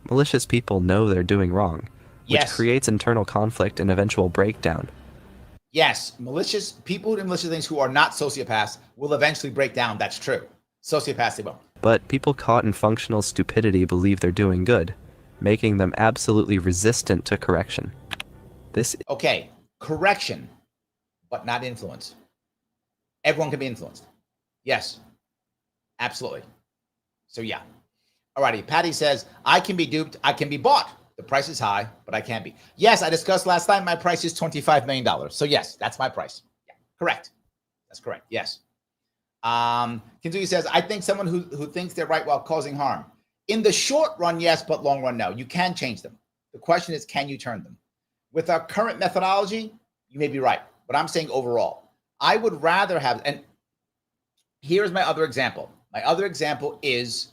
B: Malicious people know they're doing wrong, which creates internal conflict and eventual breakdown.
A: Yes, malicious people who do malicious things who are not sociopaths will eventually break down. That's true. Sociopaths, they won't.
B: But people caught in functional stupidity believe they're doing good, making them absolutely resistant to correction.
A: Okay, correction, but not influence. Everyone can be influenced. Yes, absolutely. So yeah. Alrighty, Patty says, I can be duped, I can be bought. The price is high, but I can be. Yes, I discussed last time, my price is $25 million. So yes, that's my price. Yeah, correct. That's correct, yes. Kinzuki says, I think someone who thinks they're right while causing harm. In the short run, yes, but long run, no. You can change them. The question is, can you turn them? With our current methodology, you may be right, but I'm saying overall, I would rather have, and here's my other example. My other example is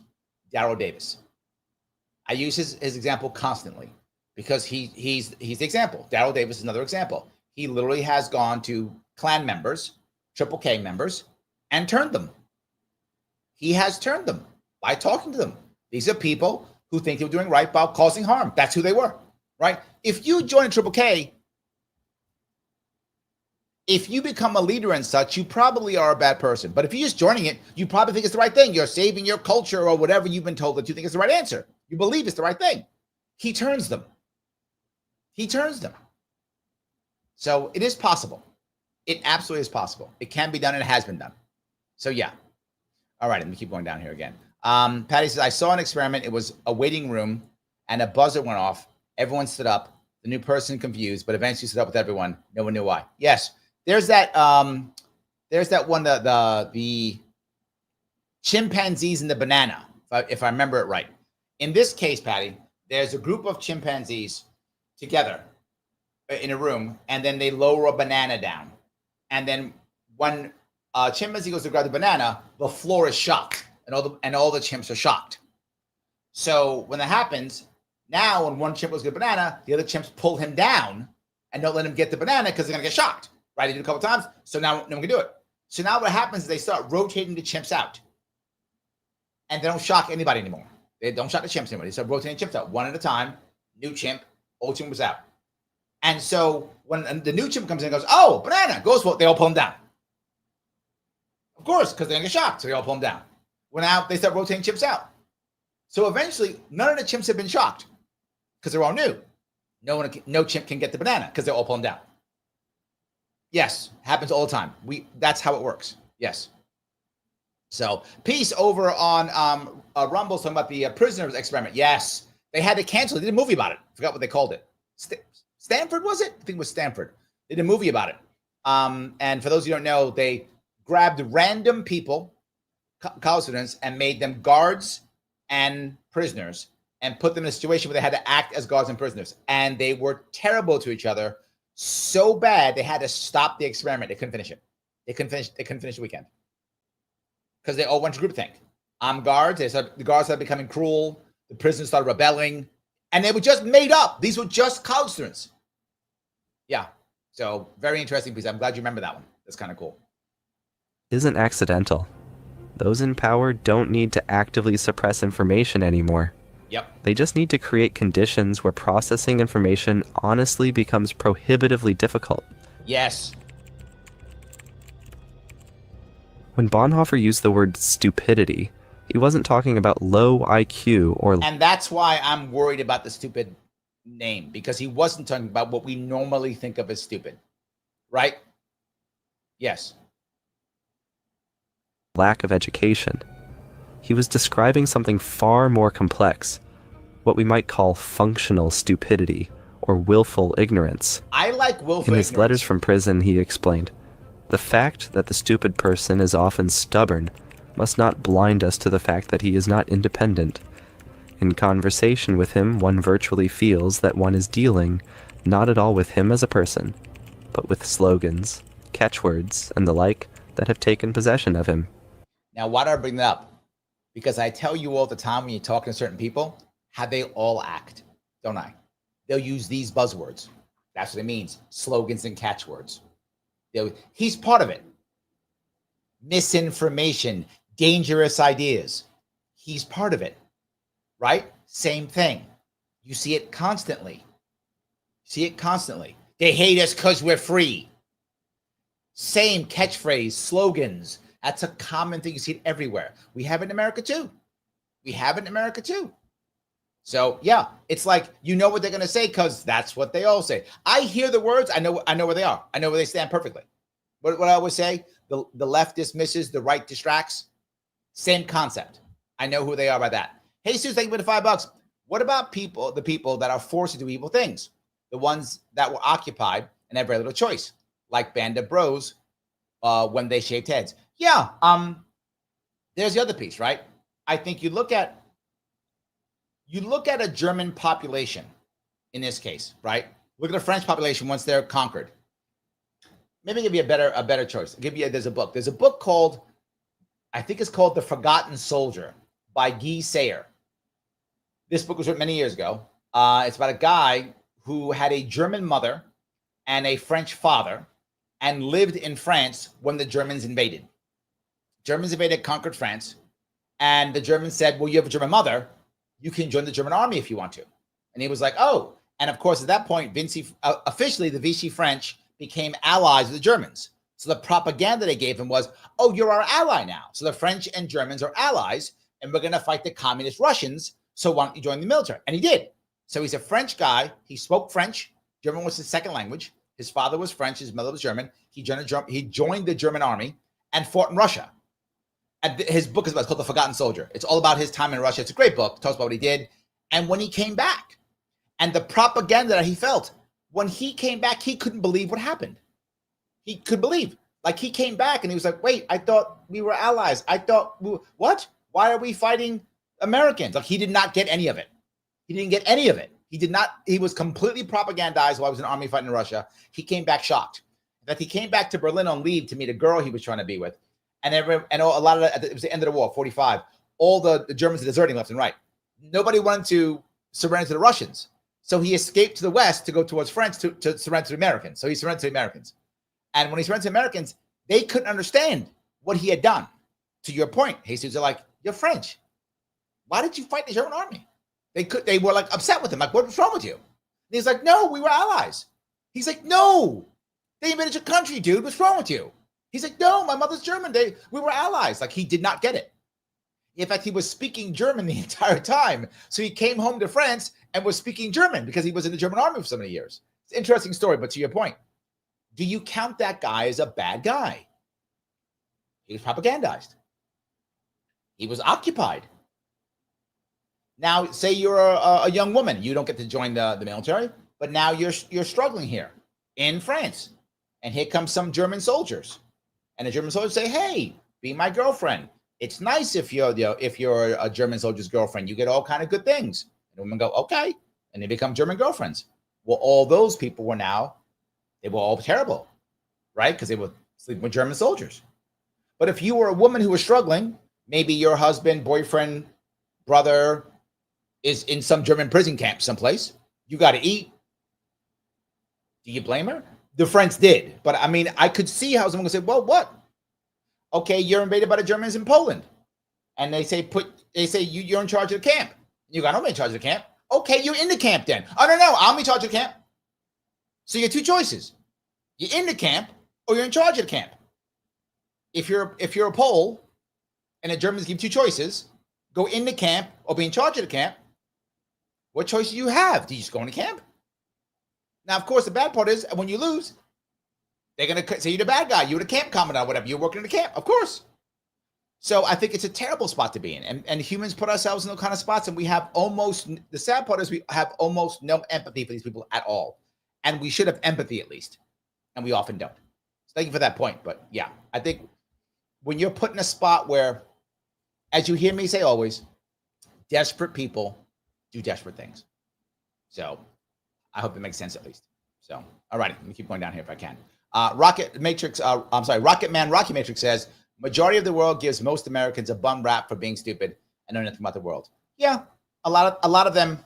A: Darryl Davis. I use his example constantly because he's the example. Darryl Davis is another example. He literally has gone to Klan members, Triple K members, and turned them. He has turned them by talking to them. These are people who think they were doing right while causing harm. That's who they were, right? If you join Triple K, if you become a leader and such, you probably are a bad person. But if you're just joining it, you probably think it's the right thing. You're saving your culture or whatever you've been told that you think is the right answer. You believe it's the right thing. He turns them. He turns them. So it is possible. It absolutely is possible. It can be done and it has been done. So yeah. All right, let me keep going down here again. Patty says, I saw an experiment. It was a waiting room and a buzzer went off. Everyone stood up. The new person confused, but eventually stood up with everyone. No one knew why. Yes. There's that one, the chimpanzees and the banana, if I remember it right. In this case, Patty, there's a group of chimpanzees together in a room, and then they lower a banana down. And then when a chimpanzee goes to grab the banana, the floor is shocked, and all the chimps are shocked. So when that happens, now when one chimp goes to get a banana, the other chimps pull him down and don't let him get the banana because they're going to get shocked. Right? They did it a couple times, so now no one can do it. So now what happens is they start rotating the chimps out. And they don't shock anybody anymore. They don't shock the chimps anymore. They start rotating chimps out one at a time. New chimp, old chimp was out. And so when the new chimp comes in and goes, oh, banana, goes for it, they all pull him down. Of course, because they're going to get shocked, so they all pull him down. Well, now they start rotating chimps out. So eventually, none of the chimps have been shocked because they're all new. No chimp can get the banana because they're all pulling down. Yes, happens all the time. That's how it works. Yes. So, peace over on Rumble talking about the prisoners experiment. Yes, they had to cancel it. They did a movie about it. Forgot what they called it. Stanford, was it? I think it was Stanford. They did a movie about it. And for those who don't know, they grabbed random people, college students, and made them guards and prisoners and put them in a situation where they had to act as guards and prisoners. And they were terrible to each other. So bad they had to stop the experiment. They couldn't finish it. They couldn't finish the weekend because they all went to groupthink. Guards. The guards started becoming cruel. The prisoners started rebelling, and they were just made up. These were just college students. Yeah. So very interesting piece. I'm glad you remember that one. That's kind of cool.
B: Isn't accidental. Those in power don't need to actively suppress information anymore.
A: Yep.
B: They just need to create conditions where processing information honestly becomes prohibitively difficult.
A: Yes.
B: When Bonhoeffer used the word stupidity, he wasn't talking about low IQ or...
A: And that's why I'm worried about the stupid name, because he wasn't talking about what we normally think of as stupid. Right? Yes.
B: lack of education. He was describing something far more complex, what we might call functional stupidity or willful ignorance.
A: I like willful
B: In his
A: ignorance.
B: letters from prison, he explained, "The fact that the stupid person is often stubborn must not blind us to the fact that he is not independent. In conversation with him, one virtually feels that one is dealing not at all with him as a person, but with slogans, catchwords, and the like that have taken possession of him."
A: Now, why do I bring that up? Because I tell you all the time when you're talking to certain people, how they all act, don't I? They'll use these buzzwords. That's what it means, slogans and catchwords. He's part of it. Misinformation, dangerous ideas. He's part of it, right? Same thing. You see it constantly. They hate us because we're free. Same catchphrase, slogans. That's a common thing. You see it everywhere. We have it in America too. So yeah, it's like, you know what they're going to say because that's what they all say. I hear the words. I know where they are. I know where they stand perfectly. What I always say, the left dismisses, the right distracts. Same concept. I know who they are by that. Hey, Sue, thank you for the $5. What about the people that are forced to do evil things? The ones that were occupied and have very little choice, like Band of Bros when they shaved heads. Yeah, there's the other piece, right? I think you look at a German population in this case, right? Look at the French population once they're conquered. Maybe give you a better choice. There's a book. There's a book called, I think it's called The Forgotten Soldier by Guy Sayer. This book was written many years ago. It's about a guy who had a German mother and a French father and lived in France when the Germans invaded. Germans invaded, conquered France, and the Germans said, well, you have a German mother, you can join the German army if you want to. And he was like, oh. And of course, at that point, officially, the Vichy French became allies of the Germans. So the propaganda they gave him was, oh, you're our ally now. So the French and Germans are allies, and we're going to fight the communist Russians. So why don't you join the military? And he did. So he's a French guy. He spoke French. German was his second language. His father was French. His mother was German. He joined the German army and fought in Russia. And his book is called The Forgotten Soldier. It's all about his time in Russia. It's a great book. It talks about what he did. And when he came back, and the propaganda that he felt, when he came back, he couldn't believe what happened. He could believe. Like he came back and he was like, wait, I thought we were allies. What? Why are we fighting Americans? Like he did not get any of it. He didn't get any of it. He did not. He was completely propagandized while I was in the army fighting in Russia. He came back shocked. In fact, he came back to Berlin on leave to meet a girl he was trying to be with. And a lot of it was the end of the war, 45. All the Germans are deserting left and right. Nobody wanted to surrender to the Russians. So he escaped to the West to go towards France to surrender to the Americans. So he surrendered to the Americans. And when he surrendered to the Americans, they couldn't understand what he had done. To your point, Jesus, they're like, you're French. Why did you fight the German army? They were like upset with him. Like, what's wrong with you? And he's like, no, we were allies. He's like, no, they invaded your country, dude. What's wrong with you? He's like, no, my mother's German. We were allies. Like he did not get it. In fact, he was speaking German the entire time. So he came home to France and was speaking German because he was in the German army for so many years. It's an interesting story, but to your point, do you count that guy as a bad guy? He was propagandized. He was occupied. Now, say you're a young woman. You don't get to join the military, but now you're struggling here in France. And here comes some German soldiers. And the German soldiers say, hey, be my girlfriend. It's nice if you're a German soldier's girlfriend. You get all kind of good things. And the women go, okay. And they become German girlfriends. Well, all those people they were all terrible, right? Because they were sleeping with German soldiers. But if you were a woman who was struggling, maybe your husband, boyfriend, brother is in some German prison camp someplace. You got to eat. Do you blame her? The French did. But I mean, I could see how someone would say, well, what? Okay, you're invaded by the Germans in Poland. And they say, you're in charge of the camp. You got, I'm in charge of the camp. Okay, you're in the camp then. Oh, no, I'm in charge of the camp. So you have two choices. You're in the camp or you're in charge of the camp. If you're a Pole and the Germans give you two choices, go in the camp or be in charge of the camp, what choice do you have? Do you just go in the camp? Now, of course, the bad part is when you lose, they're going to say you're the bad guy. You're the camp commandant, whatever. You're working in the camp, of course. So I think it's a terrible spot to be in. And humans put ourselves in those kind of spots, and the sad part is we have almost no empathy for these people at all. And we should have empathy at least. And we often don't. So thank you for that point. But yeah, I think when you're put in a spot where, as you hear me say always, desperate people do desperate things. So I hope it makes sense at least. So, all righty, let me keep going down here if I can. Rocket Man Rocky Matrix says, majority of the world gives most Americans a bum rap for being stupid and know nothing about the world. Yeah, a lot of them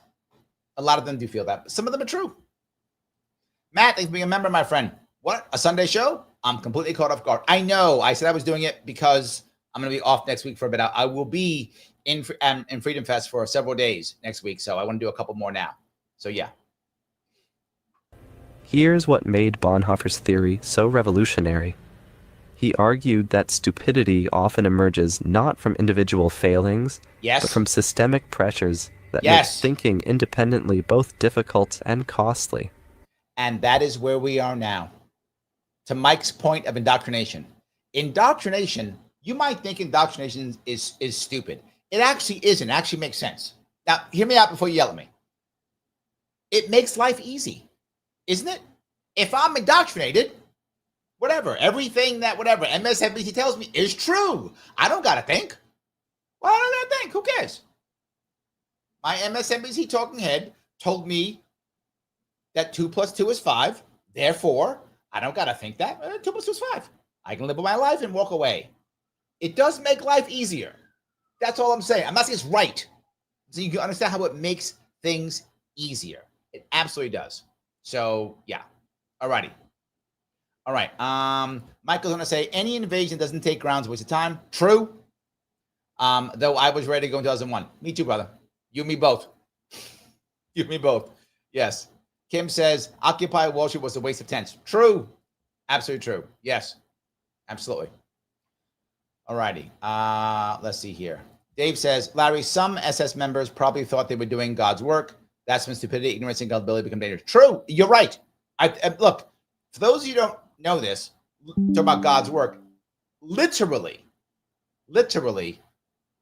A: do feel that, but some of them are true. Matt, thanks for being a member, my friend. What, a Sunday show? I'm completely caught off guard. I know. I said I was doing it because I'm going to be off next week for a bit. I will be in Freedom Fest for several days next week, so I want to do a couple more now. So yeah.
B: Here's what made Bonhoeffer's theory so revolutionary. He argued that stupidity often emerges not from individual failings, but from systemic pressures that make thinking independently both difficult and costly.
A: And that is where we are now. To Mike's point of indoctrination. Indoctrination, you might think indoctrination is stupid. It actually isn't. It actually makes sense. Now, hear me out before you yell at me. It makes life easy, isn't it? If I'm indoctrinated, everything that MSNBC tells me is true. I don't got to think. Well, I don't got to think. Who cares? My MSNBC talking head told me that 2 + 2 is 5. Therefore, I don't got to think that. 2 + 2 is 5. I can live with my life and walk away. It does make life easier. That's all I'm saying. I'm not saying it's right. So you can understand how it makes things easier. It absolutely does. So, yeah. All righty. All right. Michael's going to say, any invasion doesn't take ground is a waste of time. True. Though I was ready to go in 2001. Me too, brother. You and me both. You and me both. Yes. Kim says, Occupy Wall Street was a waste of tents. True. Absolutely true. Yes. Absolutely. All righty. Let's see here. Dave says, Larry, some SS members probably thought they were doing God's work. That's when stupidity, ignorance, and gullibility become dangerous. True. You're right. Look, for those of you who don't know this, talk about God's work, literally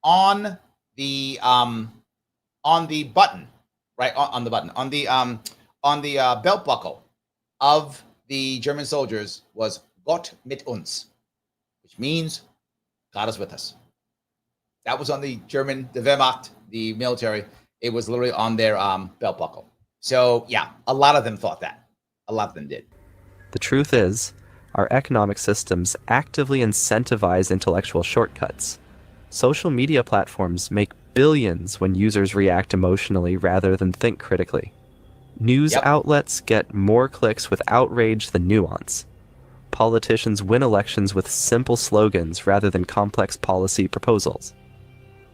A: on the button, right? On the belt buckle of the German soldiers was Gott mit uns, which means God is with us. That was on the German, the Wehrmacht, the military. It was literally on their belt buckle. So yeah, a lot of them thought that. A lot of them did.
B: The truth is, our economic systems actively incentivize intellectual shortcuts. Social media platforms make billions when users react emotionally rather than think critically. News outlets get more clicks with outrage than nuance. Politicians win elections with simple slogans rather than complex policy proposals.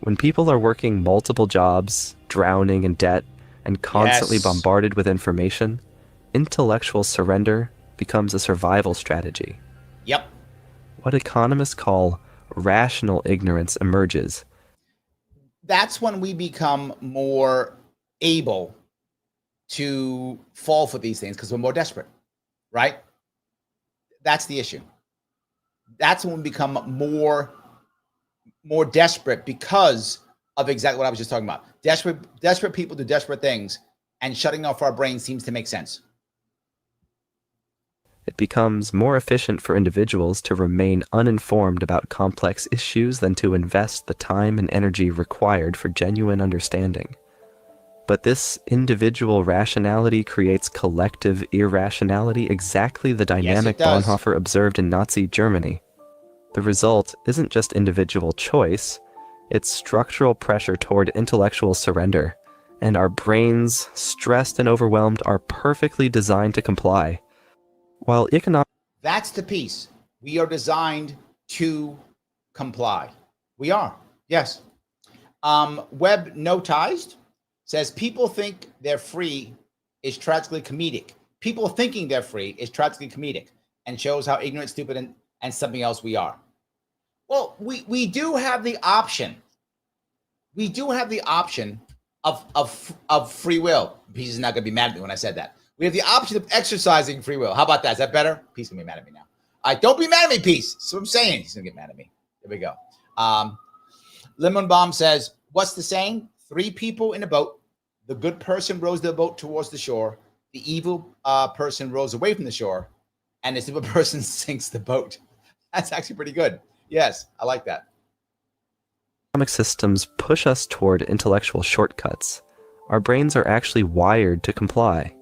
B: When people are working multiple jobs, drowning in debt, and constantly bombarded with information, intellectual surrender becomes a survival strategy.
A: Yep.
B: What economists call rational ignorance emerges.
A: That's when we become more able to fall for these things because we're more desperate, right? That's the issue. That's when we become more desperate because of exactly what I was just talking about. Desperate people do desperate things, and shutting off our brain seems to make sense.
B: It becomes more efficient for individuals to remain uninformed about complex issues than to invest the time and energy required for genuine understanding. But this individual rationality creates collective irrationality, exactly the dynamic Bonhofer observed in Nazi Germany. The result isn't just individual choice, it's structural pressure toward intellectual surrender, and our brains, stressed and overwhelmed, are perfectly designed to comply. While
A: That's the piece. We are designed to comply. We are, yes. Web Notized says people think they're free is tragically comedic. People thinking they're free is tragically comedic and shows how ignorant, stupid, and something else we are. Well, we do have the option. We do have the option of free will. Peace is not going to be mad at me when I said that. We have the option of exercising free will. How about that? Is that better? Peace can be mad at me now. All right, don't be mad at me, Peace. That's what I'm saying. He's going to get mad at me. There we go. Lemon Bomb says, what's the saying? 3 people in a boat. The good person rows the boat towards the shore. The evil person rows away from the shore. And the stupid person sinks the boat. That's actually pretty good. Yes, I like that.
B: Economic systems push us toward intellectual shortcuts. Our brains are actually wired to comply.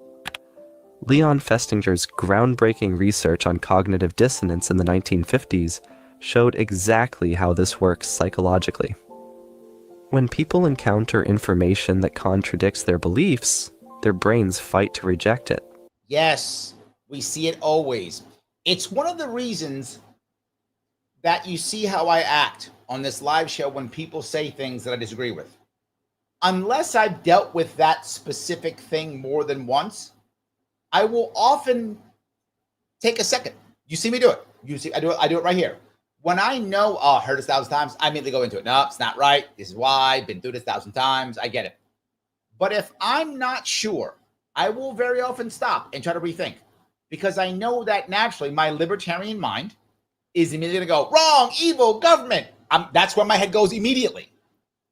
B: Leon Festinger's groundbreaking research on cognitive dissonance in the 1950s showed exactly how this works psychologically. When people encounter information that contradicts their beliefs, their brains fight to reject it.
A: Yes, we see it always. It's one of the reasons that you see how I act on this live show when people say things that I disagree with. Unless I've dealt with that specific thing more than once, I will often take a second. You see me do it. You see, I do it right here. When I know, I heard this 1,000 times, I immediately go into it. No, it's not right. This is why. Been through this 1,000 times. I get it. But if I'm not sure, I will very often stop and try to rethink because I know that naturally my libertarian mind is immediately going to go, wrong, evil, government. That's where my head goes immediately.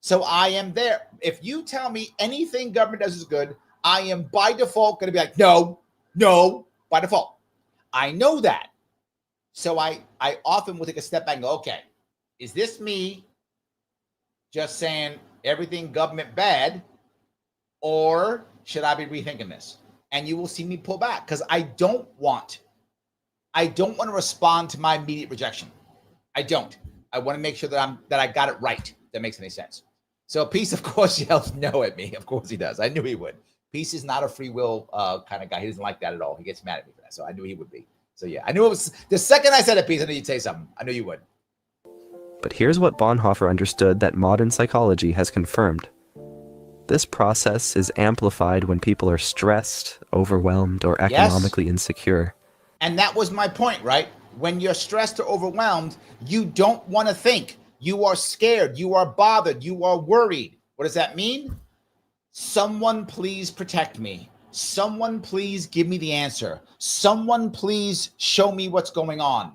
A: So I am there. If you tell me anything government does is good, I am by default going to be like, no, by default. I know that. So I often will take a step back and go, okay, is this me just saying everything government bad, or should I be rethinking this? And you will see me pull back because I don't want to respond to my immediate rejection. I don't. I want to make sure that I got it right. If that makes any sense. So Peace, of course, yells no at me. Of course he does. I knew he would. Peace is not a free will kind of guy. He doesn't like that at all. He gets mad at me for that. So I knew he would be. So yeah, I knew it was the second I said it, Peace, I knew you'd say something. I knew you would.
B: But here's what Bonhoeffer understood that modern psychology has confirmed. This process is amplified when people are stressed, overwhelmed, or economically insecure.
A: And that was my point, right? When you're stressed or overwhelmed, you don't want to think. You are scared. You are bothered. You are worried. What does that mean? Someone please protect me. Someone please give me the answer. Someone please show me what's going on.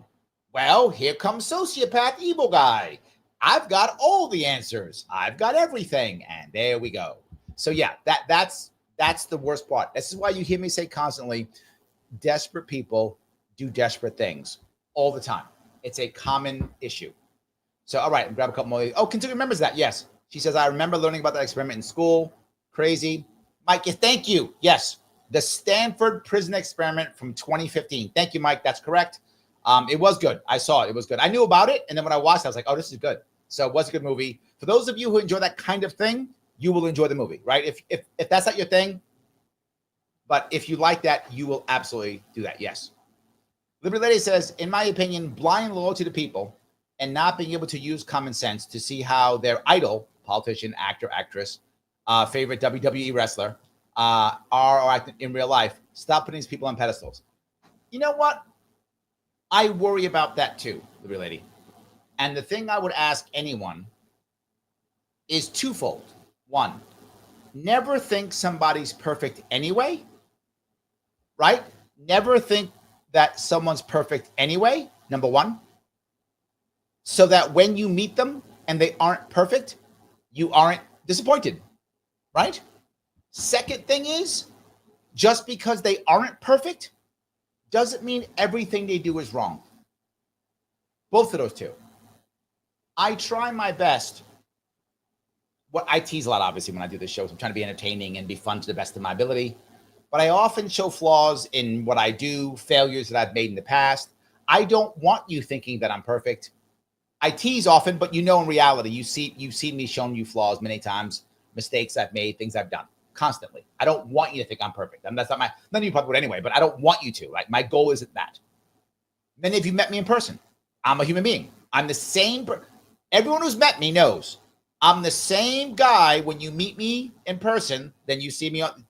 A: Well, here comes sociopath evil guy. I've got all the answers. I've got everything. And there we go. So yeah, that's the worst part. This is why you hear me say constantly, desperate people do desperate things. all the time. It's a common issue. So, all right, grab a couple more. Oh, Kentucky remembers that. Yes. She says, I remember learning about that experiment in school. Crazy. Mike, yes, thank you. Yes. The Stanford prison experiment from 2015. Thank you, Mike. That's correct. It was good. I saw it. It was good. I knew about it. And then when I watched it, I was like, oh, this is good. So it was a good movie. For those of you who enjoy that kind of thing, you will enjoy the movie, right? If that's not your thing, but if you like that, you will absolutely do that. Yes. Liberty Lady says, in my opinion, blind loyalty to people and not being able to use common sense to see how their idol, politician, actor, actress, favorite WWE wrestler, are or act in real life. Stop putting these people on pedestals. You know what? I worry about that too, Liberty Lady. And the thing I would ask anyone is twofold. One, never think somebody's perfect anyway, right? Never think that someone's perfect anyway, number one, so that when you meet them and they aren't perfect, you aren't disappointed, right? Second thing is, just because they aren't perfect doesn't mean everything they do is wrong. Both of those two. I try my best. What I tease a lot, obviously, when I do this show. So I'm trying to be entertaining and be fun to the best of my ability. But I often show flaws in what I do, failures that I've made in the past. I don't want you thinking that I'm perfect. I tease often, but in reality, you've seen me showing you flaws many times, mistakes I've made, things I've done constantly. I don't want you to think I'm perfect. That's not none of you probably would anyway, but I don't want you to. Like, my goal isn't that. Many of you met me in person. I'm a human being. I'm the same. Everyone who's met me knows I'm the same guy when you meet me in person than you see me on.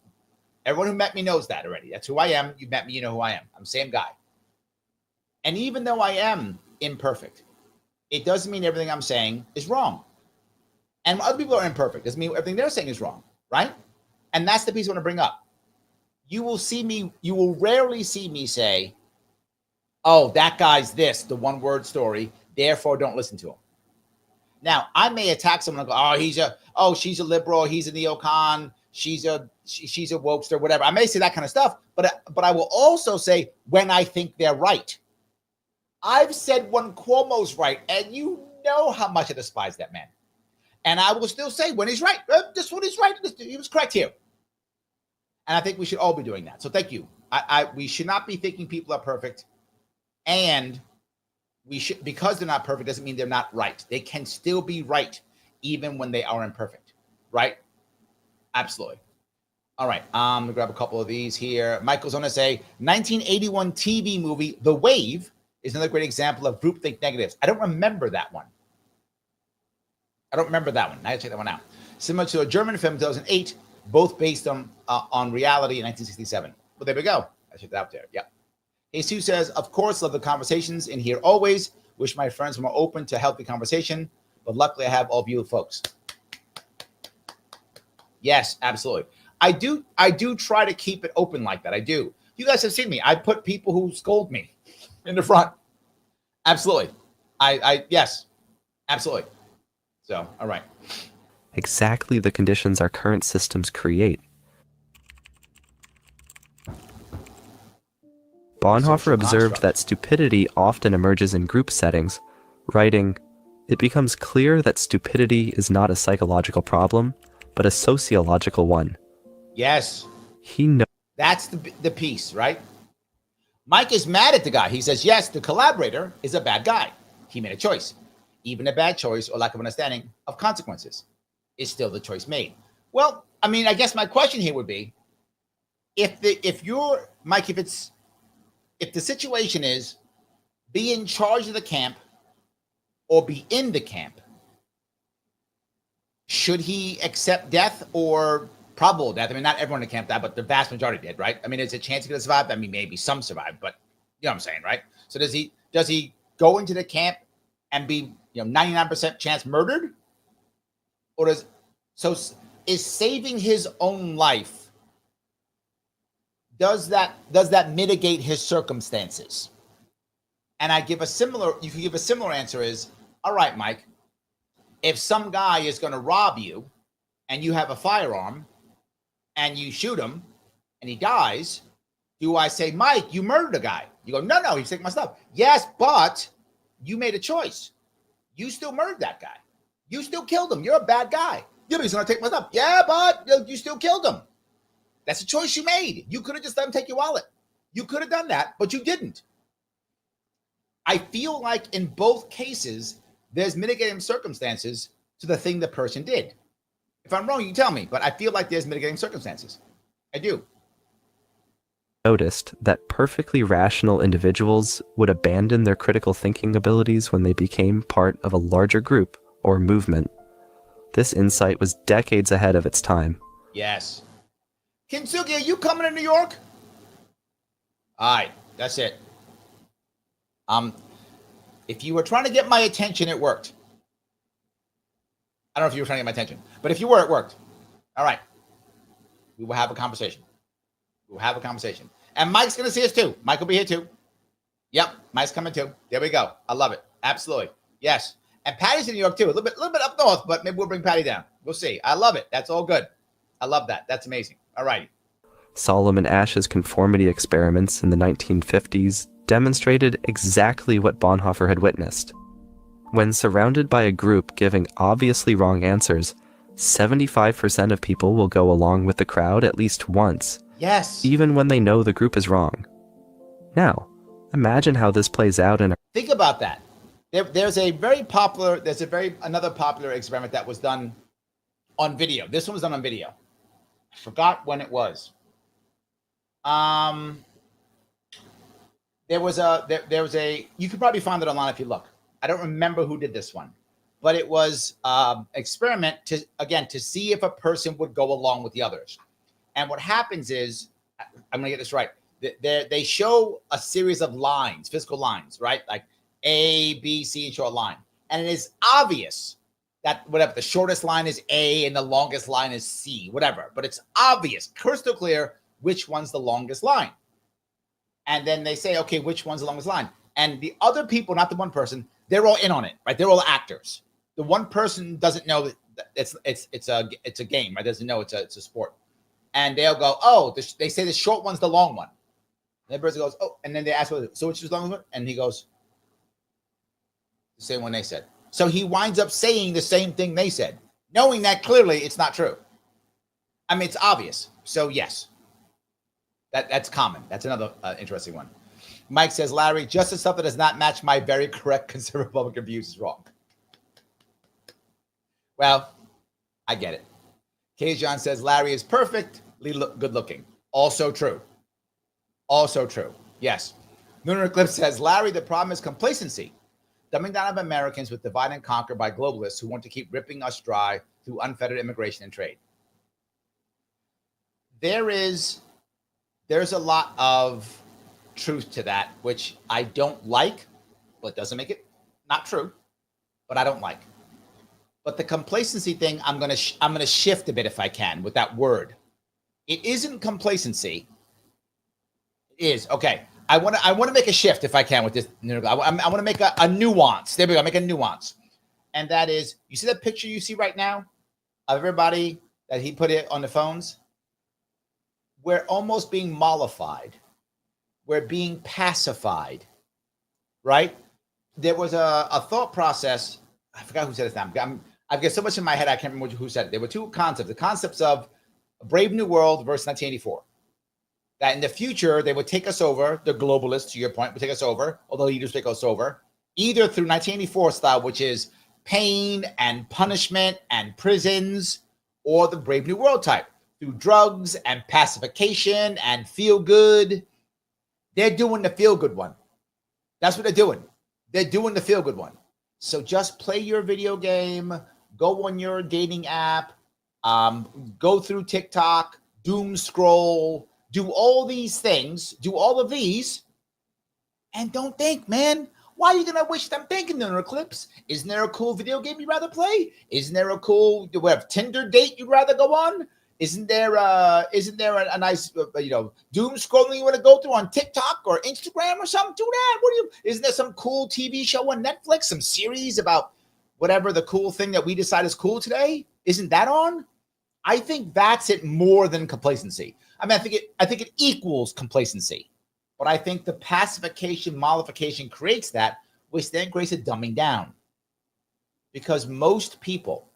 A: Everyone who met me knows that already. That's who I am. You've met me, you know who I am. I'm the same guy. And even though I am imperfect, it doesn't mean everything I'm saying is wrong. And other people are imperfect. Doesn't mean everything they're saying is wrong, right? And that's the piece I want to bring up. You will rarely see me say, oh, that guy's this, the one word story, therefore don't listen to him. Now, I may attack someone and go, she's a liberal, he's a neocon, she's a wokester, whatever. I may say that kind of stuff, but I will also say when I think they're right. I've said when Cuomo's right, and you know how much I despise that man. And I will still say when he's right, this one is right. He was correct here. And I think we should all be doing that. So thank you. We should not be thinking people are perfect. And we should, because they're not perfect, doesn't mean they're not right. They can still be right, even when they are imperfect. Right? Absolutely. All right. I'm gonna grab a couple of these here. Michael's gonna say 1981 TV movie, The Wave, is another great example of groupthink negatives. I don't remember that one. I gotta check that one out. Similar to a German film, 2008, both based on reality in 1967. Well, there we go. I checked that out there. Yeah. Jesus says, of course, love the conversations in here always. Wish my friends were more open to healthy conversation, but luckily I have all of you folks. Yes, absolutely. I do try to keep it open like that. I do. You guys have seen me. I put people who scold me in the front. Absolutely. Yes, absolutely. So, all right.
B: Exactly the conditions our current systems create. Bonhofer observed that stupidity often emerges in group settings, writing, "It becomes clear that stupidity is not a psychological problem, but a sociological one."
A: Yes.
B: He knows.
A: That's the piece, right? Mike is mad at the guy. He says, yes, the collaborator is a bad guy. He made a choice. Even a bad choice or lack of understanding of consequences is still the choice made. Well, I mean, I guess my question here would be, if the situation is be in charge of the camp or be in the camp, should he accept death or probable death? I mean, not everyone in the camp died, but the vast majority did, right? I mean, there's a chance he could have survived. I mean, maybe some survived, but you know what I'm saying, right? So does he go into the camp and be 99% chance murdered? Or is saving his own life, does that mitigate his circumstances? And you can give a similar answer is, all right, Mike, if some guy is going to rob you and you have a firearm and you shoot him and he dies, do I say, Mike, you murdered a guy? You go, no, he's taking my stuff. Yes, but you made a choice. You still murdered that guy. You still killed him. You're a bad guy. Yeah, but he's going to take my stuff. Yeah, but you still killed him. That's a choice you made. You could have just let him take your wallet. You could have done that, but you didn't. I feel like in both cases, there's mitigating circumstances to the thing the person did. If I'm wrong, you can tell me, but I feel like there's mitigating circumstances. I do.
B: Noticed that perfectly rational individuals would abandon their critical thinking abilities when they became part of a larger group or movement. This insight was decades ahead of its time.
A: Yes. Kintsugi, are you coming to New York? All right, that's it. If you were trying to get my attention, it worked. I don't know if you were trying to get my attention, but if you were, it worked. All right. We will have a conversation. We'll have a conversation. And Mike's going to see us too. Mike will be here too. Yep, Mike's coming too. There we go. I love it. Absolutely. Yes. And Patty's in New York too. A little bit up north, but maybe we'll bring Patty down. We'll see. I love it. That's all good. I love that. That's amazing. All righty.
B: Solomon Asch's conformity experiments in the 1950s demonstrated exactly what Bonhoeffer had witnessed. When surrounded by a group giving obviously wrong answers, 75% of people will go along with the crowd at least once.
A: Yes.
B: Even when they know the group is wrong. Now, imagine how this plays out in a...
A: Think about that. There's another popular experiment that was done on video. This one was done on video. I forgot when it was. There was a, you could probably find it online if you look. I don't remember who did this one, but it was experiment to see if a person would go along with the others. And what happens is, I'm going to get this right. They show a series of lines, physical lines, right? Like A, B, C, and show a line. And it is obvious that whatever, the shortest line is A and the longest line is C, whatever. But it's obvious, crystal clear, which one's the longest line. And then they say, okay, which one's the longest line? And the other people, not the one person, they're all in on it, right? They're all actors. The one person doesn't know that it's a game, right? Doesn't know it's a sport. And they'll go, oh, they say the short one's the long one. And the person goes, oh, and then they ask, so which is the long one? And he goes, the same one they said. So he winds up saying the same thing they said, knowing that clearly it's not true. I mean, it's obvious. So yes, that's common. That's another interesting one. Mike says, Larry, just the stuff that does not match my very correct conservative Republican views is wrong. Well, I get it. K-John says, Larry is perfectly good looking. Also true. Also true. Yes. Lunar Eclipse says, Larry, the problem is complacency. Dumbing down of Americans with divide and conquer by globalists who want to keep ripping us dry through unfettered immigration and trade. There's a lot of truth to that, which I don't like, but doesn't make it not true, but I don't like. But the complacency thing, I'm gonna shift a bit if I can with that word. It isn't complacency. It is okay. I want to make a shift if I can with this. I want to make a nuance. There we go. Make a nuance, and that is, you see that picture you see right now of everybody that he put it on the phones. We're almost being mollified. We're being pacified, right? There was a thought process. I forgot who said it now. I've got so much in my head, I can't remember who said it. There were two concepts. The concepts of a Brave New World versus 1984. That in the future, they would take us over, the globalists, to your point, would take us over, or the leaders take us over, either through 1984 style, which is pain and punishment and prisons, or the Brave New World type, through drugs and pacification and feel good. They're doing the feel good one. That's what they're doing. They're doing the feel good one. So just play your video game, go on your dating app, go through TikTok, doom scroll, do all these things, do all of these, and don't think, man, why are you going to wish them thinking in an eclipse? Isn't there a cool video game you'd rather play? Isn't there a cool Tinder date you'd rather go on? Isn't there a nice, doom scrolling you want to go through on TikTok or Instagram or something? Do that. Isn't there some cool TV show on Netflix, some series about whatever the cool thing that we decide is cool today? Isn't that on? I think that's it more than complacency. I mean, I think it equals complacency. But I think the pacification, mollification creates that, which then creates a dumbing down. Because most people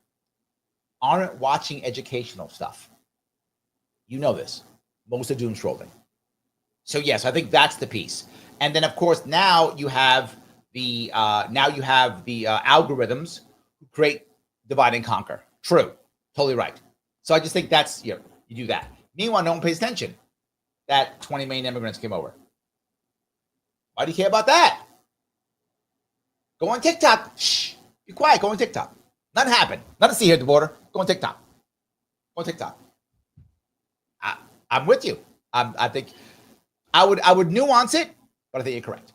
A: aren't watching educational stuff. You know this. Most are doom scrolling. So yes, I think that's the piece. And then of course now you have the algorithms who create divide and conquer. True, totally right. So I just think that's you do that. Meanwhile, no one pays attention that 20 million immigrants came over. Why do you care about that? Go on TikTok. Shh, be quiet. Go on TikTok. Nothing happened. Nothing to see here at the border. Go on TikTok. Go on TikTok. I'm with you. I think I would nuance it, but I think you're correct.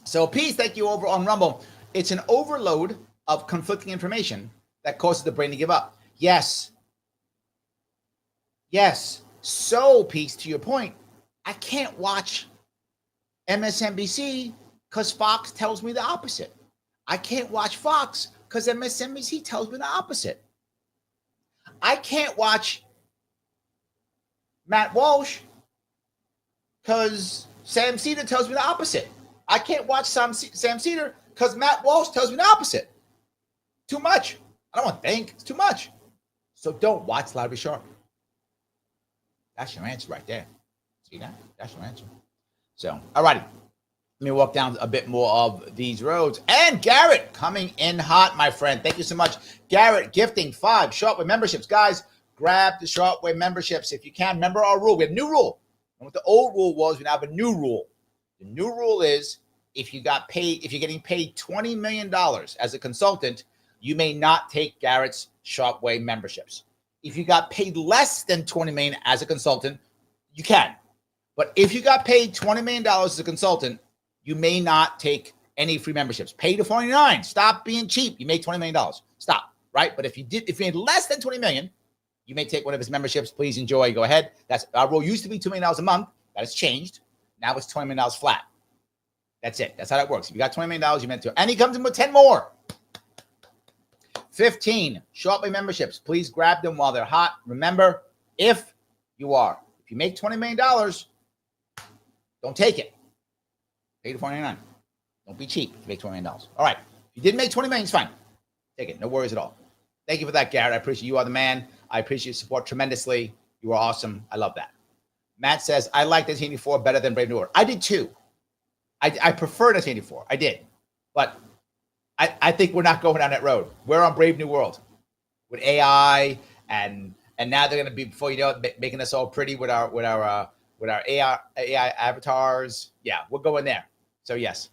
A: So peace, thank you over on Rumble. It's an overload of conflicting information that causes the brain to give up. Yes. So peace, to your point, I can't watch MSNBC because Fox tells me the opposite. I can't watch Fox because MSNBC tells me the opposite. I can't watch Matt Walsh because Sam Cedar tells me the opposite. I can't watch Sam Cedar because Matt Walsh tells me the opposite. Too much. I don't want to think. It's too much. So don't watch Larry Sharpe. That's your answer right there. See that? That's your answer. So, all righty. Let me walk down a bit more of these roads. And Garrett coming in hot, my friend. Thank you so much. Garrett gifting 5 Sharpeway memberships. Guys, grab the Sharpeway memberships if you can. Remember our rule. We have a new rule. And what the old rule was, we now have a new rule. The new rule is if you're getting paid $20 million as a consultant, you may not take Garrett's Sharpeway memberships. If you got paid less than $20 million as a consultant, you can. But if you got paid $20 million as a consultant, you may not take any free memberships. Pay to 49. Stop being cheap. You make $20 million. Stop. Right? But if you made less than $20 million, you may take one of his memberships. Please enjoy. Go ahead. That's our rule. Used to be $2 million a month. That has changed. Now it's $20 million flat. That's it. That's how that works. If you got $20 million, you meant to. And he comes in with 10 more. 15 Sharpeway memberships. Please grab them while they're hot. Remember, if you make $20 million, don't take it. Pay to 49. Don't be cheap if you make $20 million. All right. If you didn't make $20 million, it's fine. Take it. No worries at all. Thank you for that, Garrett. I appreciate you are the man. I appreciate your support tremendously. You are awesome. I love that. Matt says, I like 1984 better than Brave New World. I did too. I prefer 1984. I did. But I think we're not going down that road. We're on Brave New World with AI and now they're going to be, before you know it, making us all pretty with our AI avatars. Yeah, we're going there. So yes.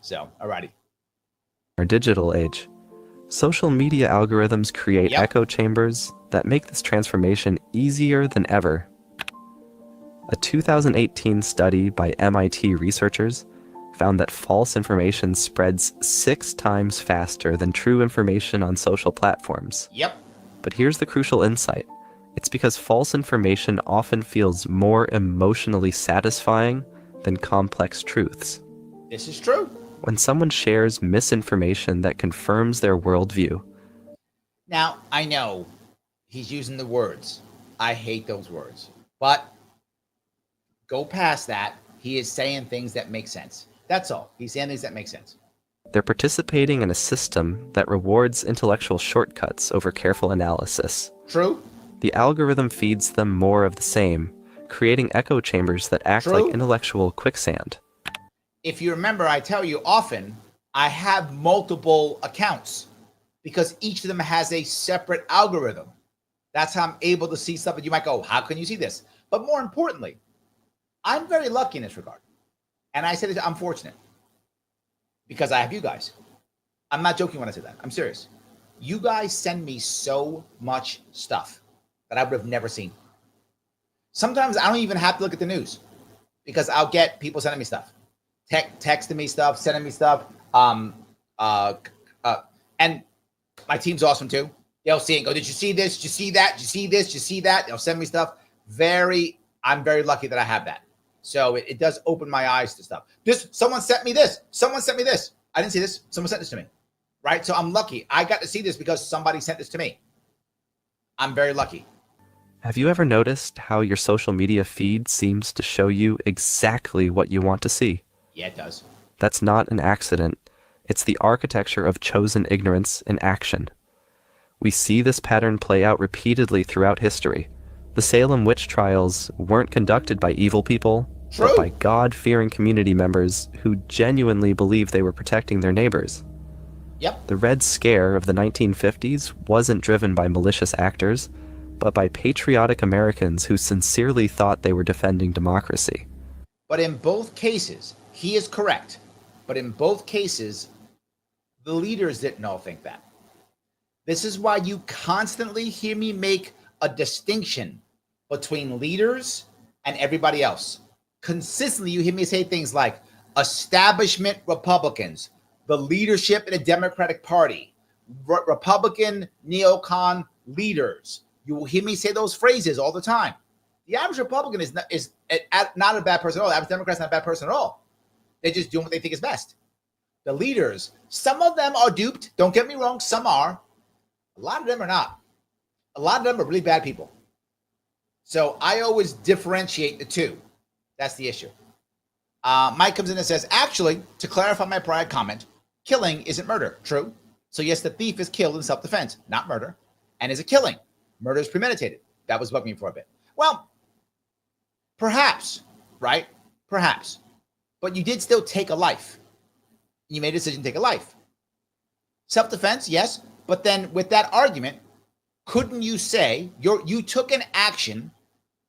A: So, alrighty.
B: Our digital age. Social media algorithms create echo chambers that make this transformation easier than ever. A 2018 study by MIT researchers found that false information spreads 6 times faster than true information on social platforms.
A: Yep.
B: But here's the crucial insight. It's because false information often feels more emotionally satisfying than complex truths.
A: This is true.
B: When someone shares misinformation that confirms their worldview.
A: Now, I know he's using the words. I hate those words. But go past that. He is saying things that make sense. That's all. He's saying things that make sense.
B: They're participating in a system that rewards intellectual shortcuts over careful analysis.
A: True.
B: The algorithm feeds them more of the same, creating echo chambers that act like intellectual quicksand.
A: If you remember, I tell you often, I have multiple accounts because each of them has a separate algorithm. That's how I'm able to see stuff. And you might go, how can you see this? But more importantly, I'm very lucky in this regard. And I said I'm fortunate because I have you guys. I'm not joking when I say that. I'm serious. You guys send me so much stuff that I would have never seen. Sometimes I don't even have to look at the news because I'll get people sending me stuff, texting me stuff, sending me stuff. And my team's awesome too. They'll see it and go, did you see this? Did you see that? Did you see this? Did you see that? They'll send me stuff. I'm very lucky that I have that. So it does open my eyes to stuff. Someone sent me this. Someone sent me this. I didn't see this. Someone sent this to me. Right? So I'm lucky. I got to see this because somebody sent this to me. I'm very lucky.
B: Have you ever noticed how your social media feed seems to show you exactly what you want to see?
A: Yeah, it does.
B: That's not an accident. It's the architecture of chosen ignorance in action. We see this pattern play out repeatedly throughout history. The Salem witch trials weren't conducted by evil people, but by
A: True.
B: God-fearing community members who genuinely believed they were protecting their neighbors.
A: Yep.
B: The Red Scare of the 1950s wasn't driven by malicious actors, but by patriotic Americans who sincerely thought they were defending democracy.
A: But in both cases, he is correct. But in both cases, the leaders didn't all think that. This is why you constantly hear me make a distinction between leaders and everybody else. Consistently, you hear me say things like establishment Republicans, the leadership in the Democratic Party, Republican neocon leaders. You will hear me say those phrases all the time. The average Republican is not a bad person at all. The average Democrat's not a bad person at all. They're just doing what they think is best. The leaders, some of them are duped. Don't get me wrong, some are. A lot of them are not. A lot of them are really bad people. So I always differentiate the two. That's the issue. Mike comes in and says, actually, to clarify my prior comment, killing isn't murder. True. So yes, the thief is killed in self-defense, not murder. And is it killing? Murder is premeditated. That was bugging me for a bit. Well, perhaps, right? Perhaps. But you did still take a life. You made a decision to take a life. Self-defense, yes. But then with that argument, couldn't you say you took an action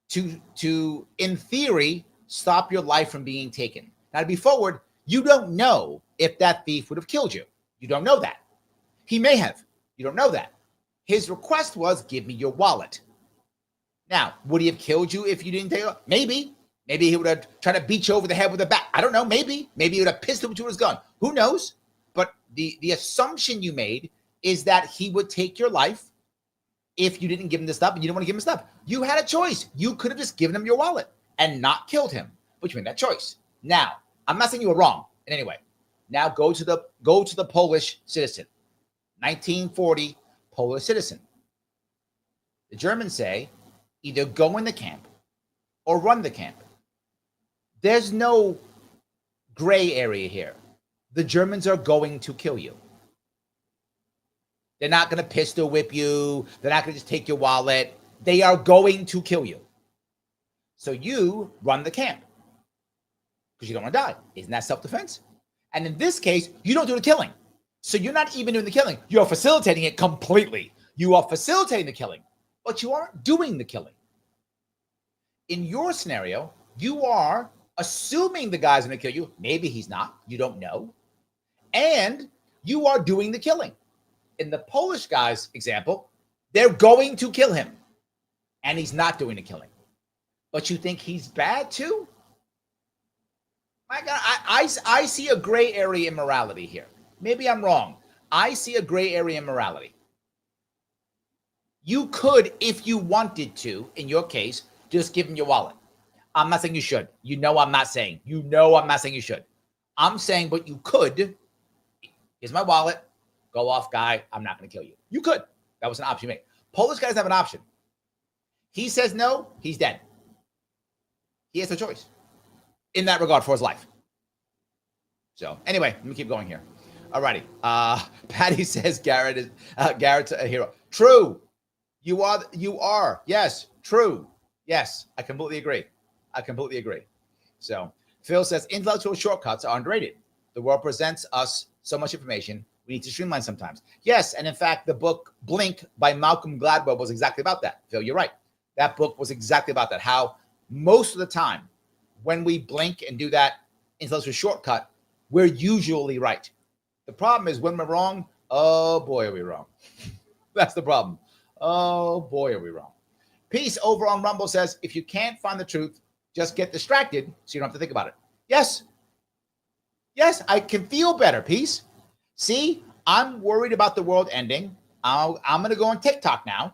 A: to in theory, stop your life from being taken? Now, to be forward, you don't know if that thief would have killed you. You don't know that. He may have. You don't know that. His request was, give me your wallet. Now, would he have killed you if you didn't take it? Maybe. Maybe he would have tried to beat you over the head with a bat. I don't know. Maybe. Maybe he would have pissed him to his gun. Who knows? But the assumption you made is that he would take your life if you didn't give him the stuff and you didn't want to give him the stuff. You had a choice. You could have just given him your wallet and not killed him, but you made that choice. Now, I'm not saying you were wrong in any way. Now go to the Polish citizen, 1940 Polish citizen. The Germans say either go in the camp or run the camp. There's no gray area here. The Germans are going to kill you. They're not going to pistol whip you. They're not going to just take your wallet. They are going to kill you. So you run the camp because you don't want to die. Isn't that self-defense? And in this case, you don't do the killing. So you're not even doing the killing. You're facilitating it completely. You are facilitating the killing, but you aren't doing the killing. In your scenario, you are assuming the guy's going to kill you. Maybe he's not. You don't know. And you are doing the killing. In the Polish guy's example, they're going to kill him. And he's not doing the killing. But you think he's bad too? My God, I see a gray area in morality here. Maybe I'm wrong. I see a gray area in morality. You could, if you wanted to, in your case, just give him your wallet. I'm not saying you should. You know I'm not saying. I'm not saying you should. I'm saying, but you could. Here's my wallet. Go off, guy. I'm not going to kill you. You could. That was an option you made. Polish guys have an option. He says no, he's dead. He has a choice in that regard for his life. So anyway, let me keep going here. All righty. Patty says Garrett's a hero. True. You are. Yes, true. Yes, I completely agree. So Phil says intellectual shortcuts are underrated. The world presents us so much information. We need to streamline sometimes. Yes, and in fact, the book Blink by Malcolm Gladwell was exactly about that. Phil, you're right. That book was exactly about that. How most of the time, when we blink and do that intellectual shortcut, we're usually right. The problem is when we're wrong, oh boy, are we wrong. That's the problem. Oh boy, are we wrong. Peace over on Rumble says, if you can't find the truth, just get distracted so you don't have to think about it. Yes. Yes, I can feel better, Peace. See, I'm worried about the world ending. I'm going to go on TikTok now.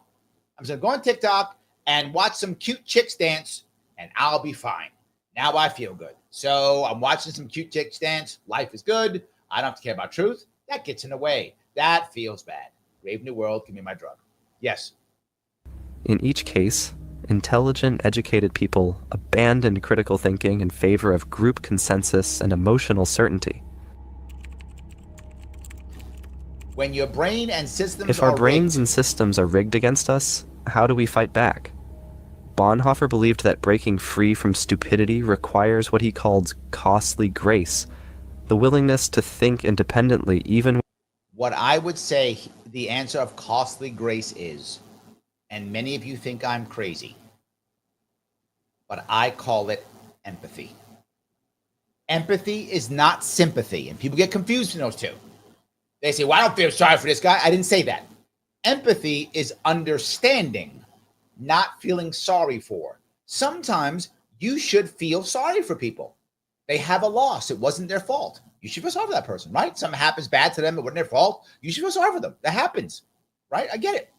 A: I'm just going to go on TikTok and watch some cute chicks dance, and I'll be fine. Now I feel good. So I'm watching some cute chicks dance. Life is good. I don't have to care about truth. That gets in the way. That feels bad. Brave New World, give me my drug. Yes.
B: In each case, Intelligent, educated people abandon critical thinking in favor of group consensus and emotional certainty.
A: When your brain and systems
B: If our
A: are
B: brains
A: rigged,
B: and systems are rigged against us, how do we fight back? Bonhoeffer believed that breaking free from stupidity requires what he called costly grace, the willingness to think independently even.
A: what I would say the answer of costly grace is, and many of you think I'm crazy, but I call it empathy. Empathy is not sympathy, and people get confused in those two. They say, well, I don't feel sorry for this guy. I didn't say that. Empathy is understanding, not feeling sorry for. Sometimes you should feel sorry for people. They have a loss. It wasn't their fault. You should feel sorry for that person, right? Something happens bad to them. It wasn't their fault. You should feel sorry for them. That happens, right? I get it.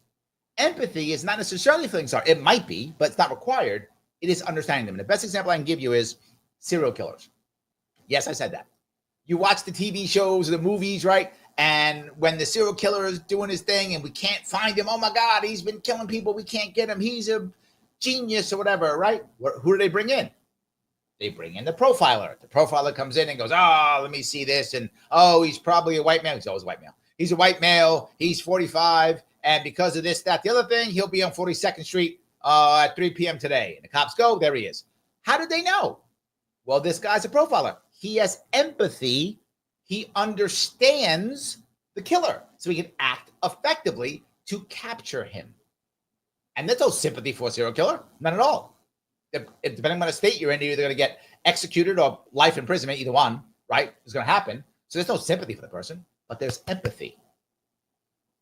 A: Empathy is not necessarily feeling sorry. It might be, but it's not required. It is understanding them. And the best example I can give you is serial killers. Yes, I said that. You watch the TV shows, the movies, right? And when the serial killer is doing his thing and we can't find him, oh my God, he's been killing people. We can't get him. He's a genius or whatever, right? Who do they bring in? They bring in the profiler. The profiler comes in and goes, oh, let me see this. And, oh, he's probably a white male. He's always a white male. He's a white male. He's 45. And because of this, that, the other thing, he'll be on 42nd Street at 3 p.m. today. And the cops go, there he is. How did they know? Well, this guy's a profiler. He has empathy. He understands the killer. So he can act effectively to capture him. And there's no sympathy for a serial killer. None at all. Depending on what state you're in, you're either going to get executed or life imprisonment, either one, right? It's going to happen. So there's no sympathy for the person, but there's empathy.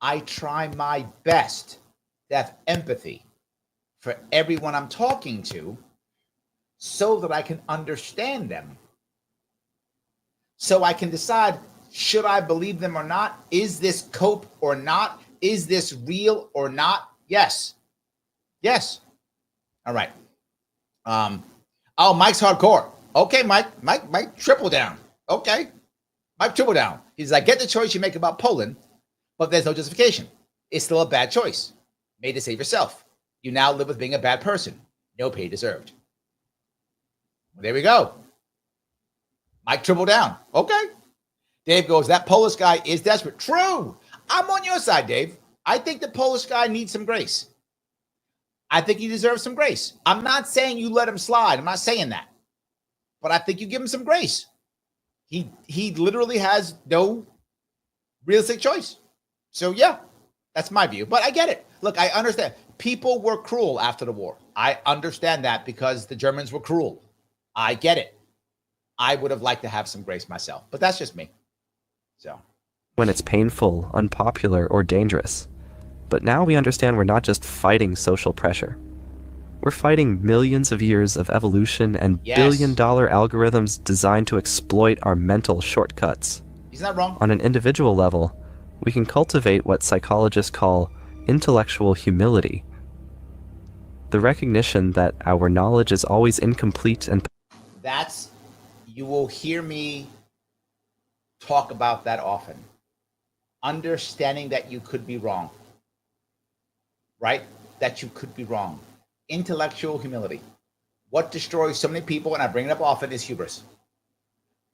A: I try my best to have empathy for everyone I'm talking to so that I can understand them. So I can decide, should I believe them or not? Is this cope or not? Is this real or not? Yes. Yes. All right. Oh, Mike's hardcore. Okay, Mike, triple down. Okay. Mike, triple down. He's like, get the choice you make about Poland, but there's no justification. It's still a bad choice. Made to save yourself. You now live with being a bad person. No pay deserved. Well, there we go. Mike, triple down. Okay. Dave goes, that Polish guy is desperate. True. I'm on your side, Dave. I think the Polish guy needs some grace. I think he deserves some grace. I'm not saying you let him slide. I'm not saying that. But I think you give him some grace. He literally has no realistic choice. So, yeah, that's my view. But I get it. Look, I understand. People were cruel after the war. I understand that because the Germans were cruel. I get it. I would have liked to have some grace myself. But that's just me. So,
B: when it's painful, unpopular, or dangerous. But now we understand we're not just fighting social pressure. We're fighting millions of years of evolution and billion-dollar algorithms designed to exploit our mental shortcuts.
A: He's not wrong.
B: On an individual level, we can cultivate what psychologists call intellectual humility. The recognition that our knowledge is always incomplete and...
A: You will hear me talk about that often. Understanding that you could be wrong. Right? That you could be wrong. Intellectual humility. What destroys so many people, and I bring it up often, is hubris.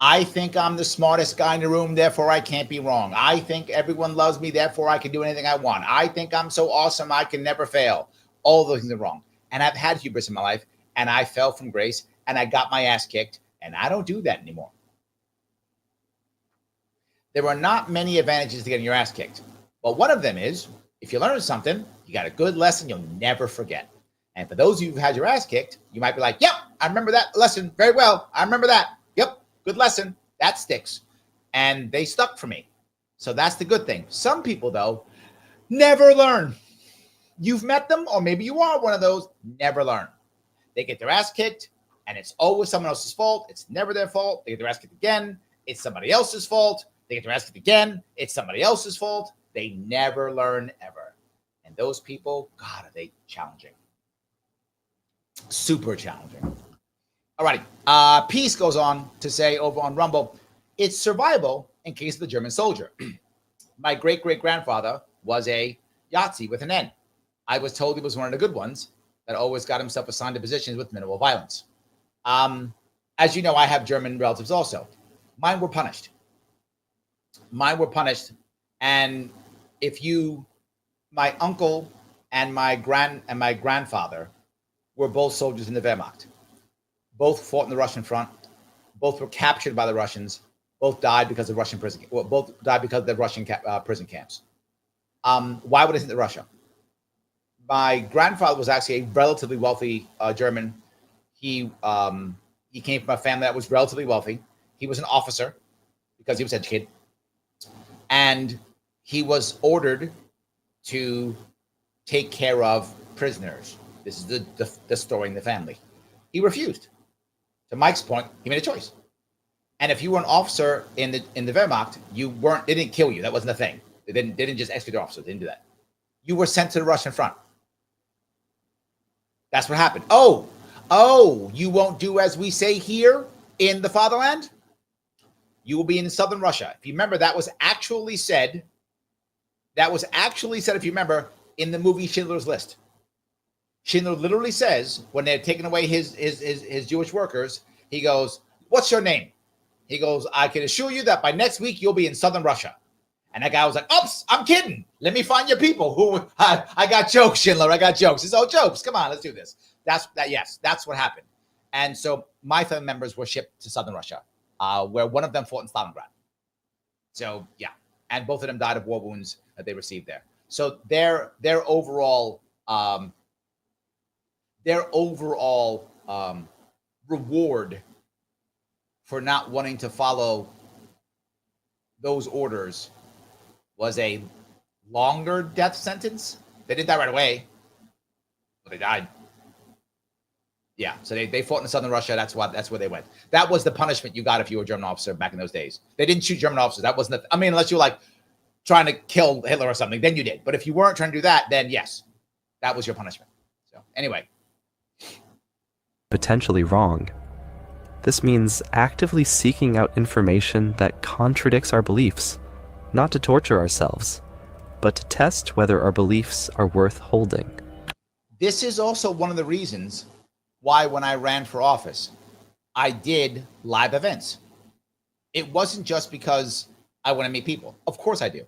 A: I think I'm the smartest guy in the room, therefore I can't be wrong. I think everyone loves me, therefore I can do anything I want. I think I'm so awesome, I can never fail. All those things are wrong. And I've had hubris in my life, and I fell from grace, and I got my ass kicked, and I don't do that anymore. There are not many advantages to getting your ass kicked. But one of them is, if you learn something, you got a good lesson you'll never forget. And for those of you who've had your ass kicked, you might be like, yep, I remember that lesson very well. I remember that. Yep, good lesson. That sticks. And they stuck for me. So that's the good thing. Some people, though, never learn. You've met them, or maybe you are one of those, never learn. They get their ass kicked, and it's always someone else's fault. It's never their fault. They get their ass kicked again. It's somebody else's fault. They get their ass kicked again. It's somebody else's fault. They never learn ever. And those people, God, are they challenging. Super challenging. All righty. Peace goes on to say over on Rumble, it's survival in case of the German soldier. My great-great-grandfather was a Yahtzee with an N. I was told he was one of the good ones, that always got himself assigned to positions with minimal violence. As you know, I have German relatives also. Mine were punished. And my uncle and my grandfather were both soldiers in the Wehrmacht. Both fought in the Russian front. Both were captured by the Russians. Both died because of Russian prison. Well, both died because of the Russian prison camps. Why would I think that Russia? My grandfather was actually a relatively wealthy German. He came from a family that was relatively wealthy. He was an officer because he was educated, and he was ordered to take care of prisoners. This is the story in the family. He refused. To Mike's point, he made a choice. And if you were an officer in the Wehrmacht, they didn't kill you. That wasn't a thing. They didn't just execute officers. They didn't do that. You were sent to the Russian front. That's what happened. Oh, you won't do as we say here in the fatherland? You will be in southern Russia. If you remember, that was actually said, if you remember, in the movie Schindler's List. Schindler literally says, when they're taking away his Jewish workers, he goes, "What's your name?" He goes, "I can assure you that by next week, you'll be in southern Russia." And that guy was like, "Oops, I'm kidding. Let me find your people." I got jokes, Schindler. I got jokes. It's all jokes. Come on, let's do this. Yes, that's what happened. And so my family members were shipped to southern Russia, where one of them fought in Stalingrad. So yeah, and both of them died of war wounds that they received there. So their overall reward for not wanting to follow those orders was a longer death sentence. They didn't die right away, but they died. Yeah, so they fought in southern Russia. That's where they went. That was the punishment you got if you were a German officer back in those days. They didn't shoot German officers. That wasn't unless you were like trying to kill Hitler or something, then you did. But if you weren't trying to do that, then yes, that was your punishment. So anyway.
B: Potentially wrong. This means actively seeking out information that contradicts our beliefs, not to torture ourselves, but to test whether our beliefs are worth holding.
A: This is also one of the reasons why when I ran for office, I did live events. It wasn't just because I want to meet people. Of course I do.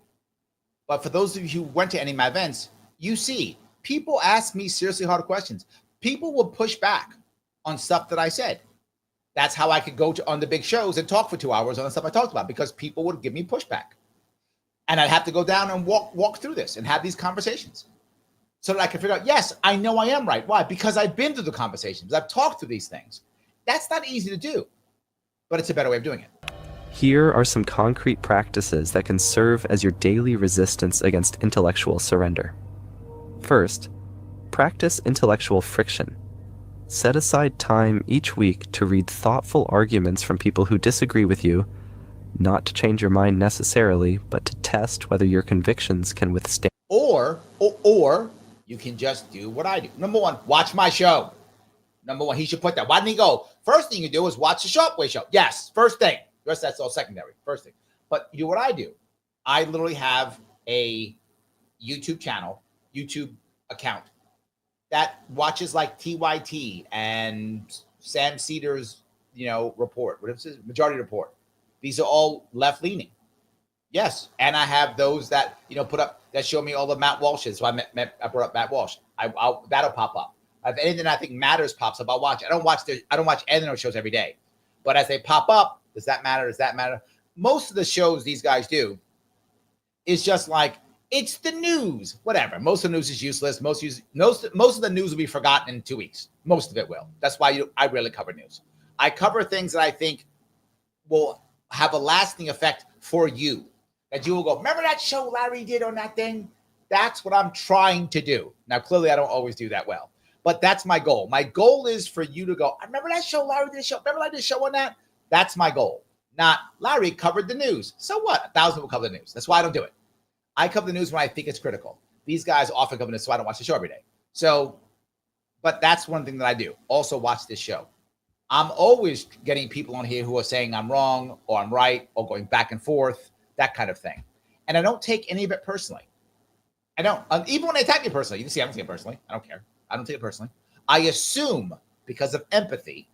A: But for those of you who went to any of my events, you see, people ask me seriously hard questions. People will push back on stuff that I said. That's how I could go on the big shows and talk for 2 hours on the stuff I talked about, because people would give me pushback. And I'd have to go down and walk through this and have these conversations so that I can figure out, yes, I know I am right. Why? Because I've been through the conversations. I've talked through these things. That's not easy to do, but it's a better way of doing it.
B: Here are some concrete practices that can serve as your daily resistance against intellectual surrender. First, practice intellectual friction. Set aside time each week to read thoughtful arguments from people who disagree with you, not to change your mind necessarily, but to test whether your convictions can withstand.
A: Or you can just do what I do. Number one, watch my show. Number one, he should put that. Why didn't he go? First thing you do is watch the Sharpe Way show. Yes, first thing. The rest that's all secondary. First thing. But you do what I do. I literally have a YouTube channel, YouTube account that watches like TYT and Sam Cedar's, report. What is it? Majority Report. These are all left-leaning. Yes. And I have those that, put up, that show me all the Matt Walsh's. So I brought up Matt Walsh. That'll pop up. If anything I think matters pops up, I'll watch it. I don't watch any of those shows every day. But as they pop up, does that matter? Does that matter? Most of the shows these guys do is just like, it's the news, whatever. Most of the news is useless. Most of the news will be forgotten in 2 weeks. Most of it will. That's why I rarely cover news. I cover things that I think will have a lasting effect for you. That you will go, remember that show Larry did on that thing? That's what I'm trying to do. Now, clearly, I don't always do that well. But that's my goal. My goal is for you to go, I remember that show Larry did a show. Remember I did a show on that? That's my goal. Not Larry covered the news. So what? 1,000 people cover the news. That's why I don't do it. I cover the news when I think it's critical. These guys often cover the news, so I don't watch the show every day. So, but that's one thing that I do. Also watch this show. I'm always getting people on here who are saying I'm wrong or I'm right or going back and forth, that kind of thing. And I don't take any of it personally. I don't. Even when they attack me personally, you can see I don't take it personally. I don't care. I don't take it personally. I assume because of empathy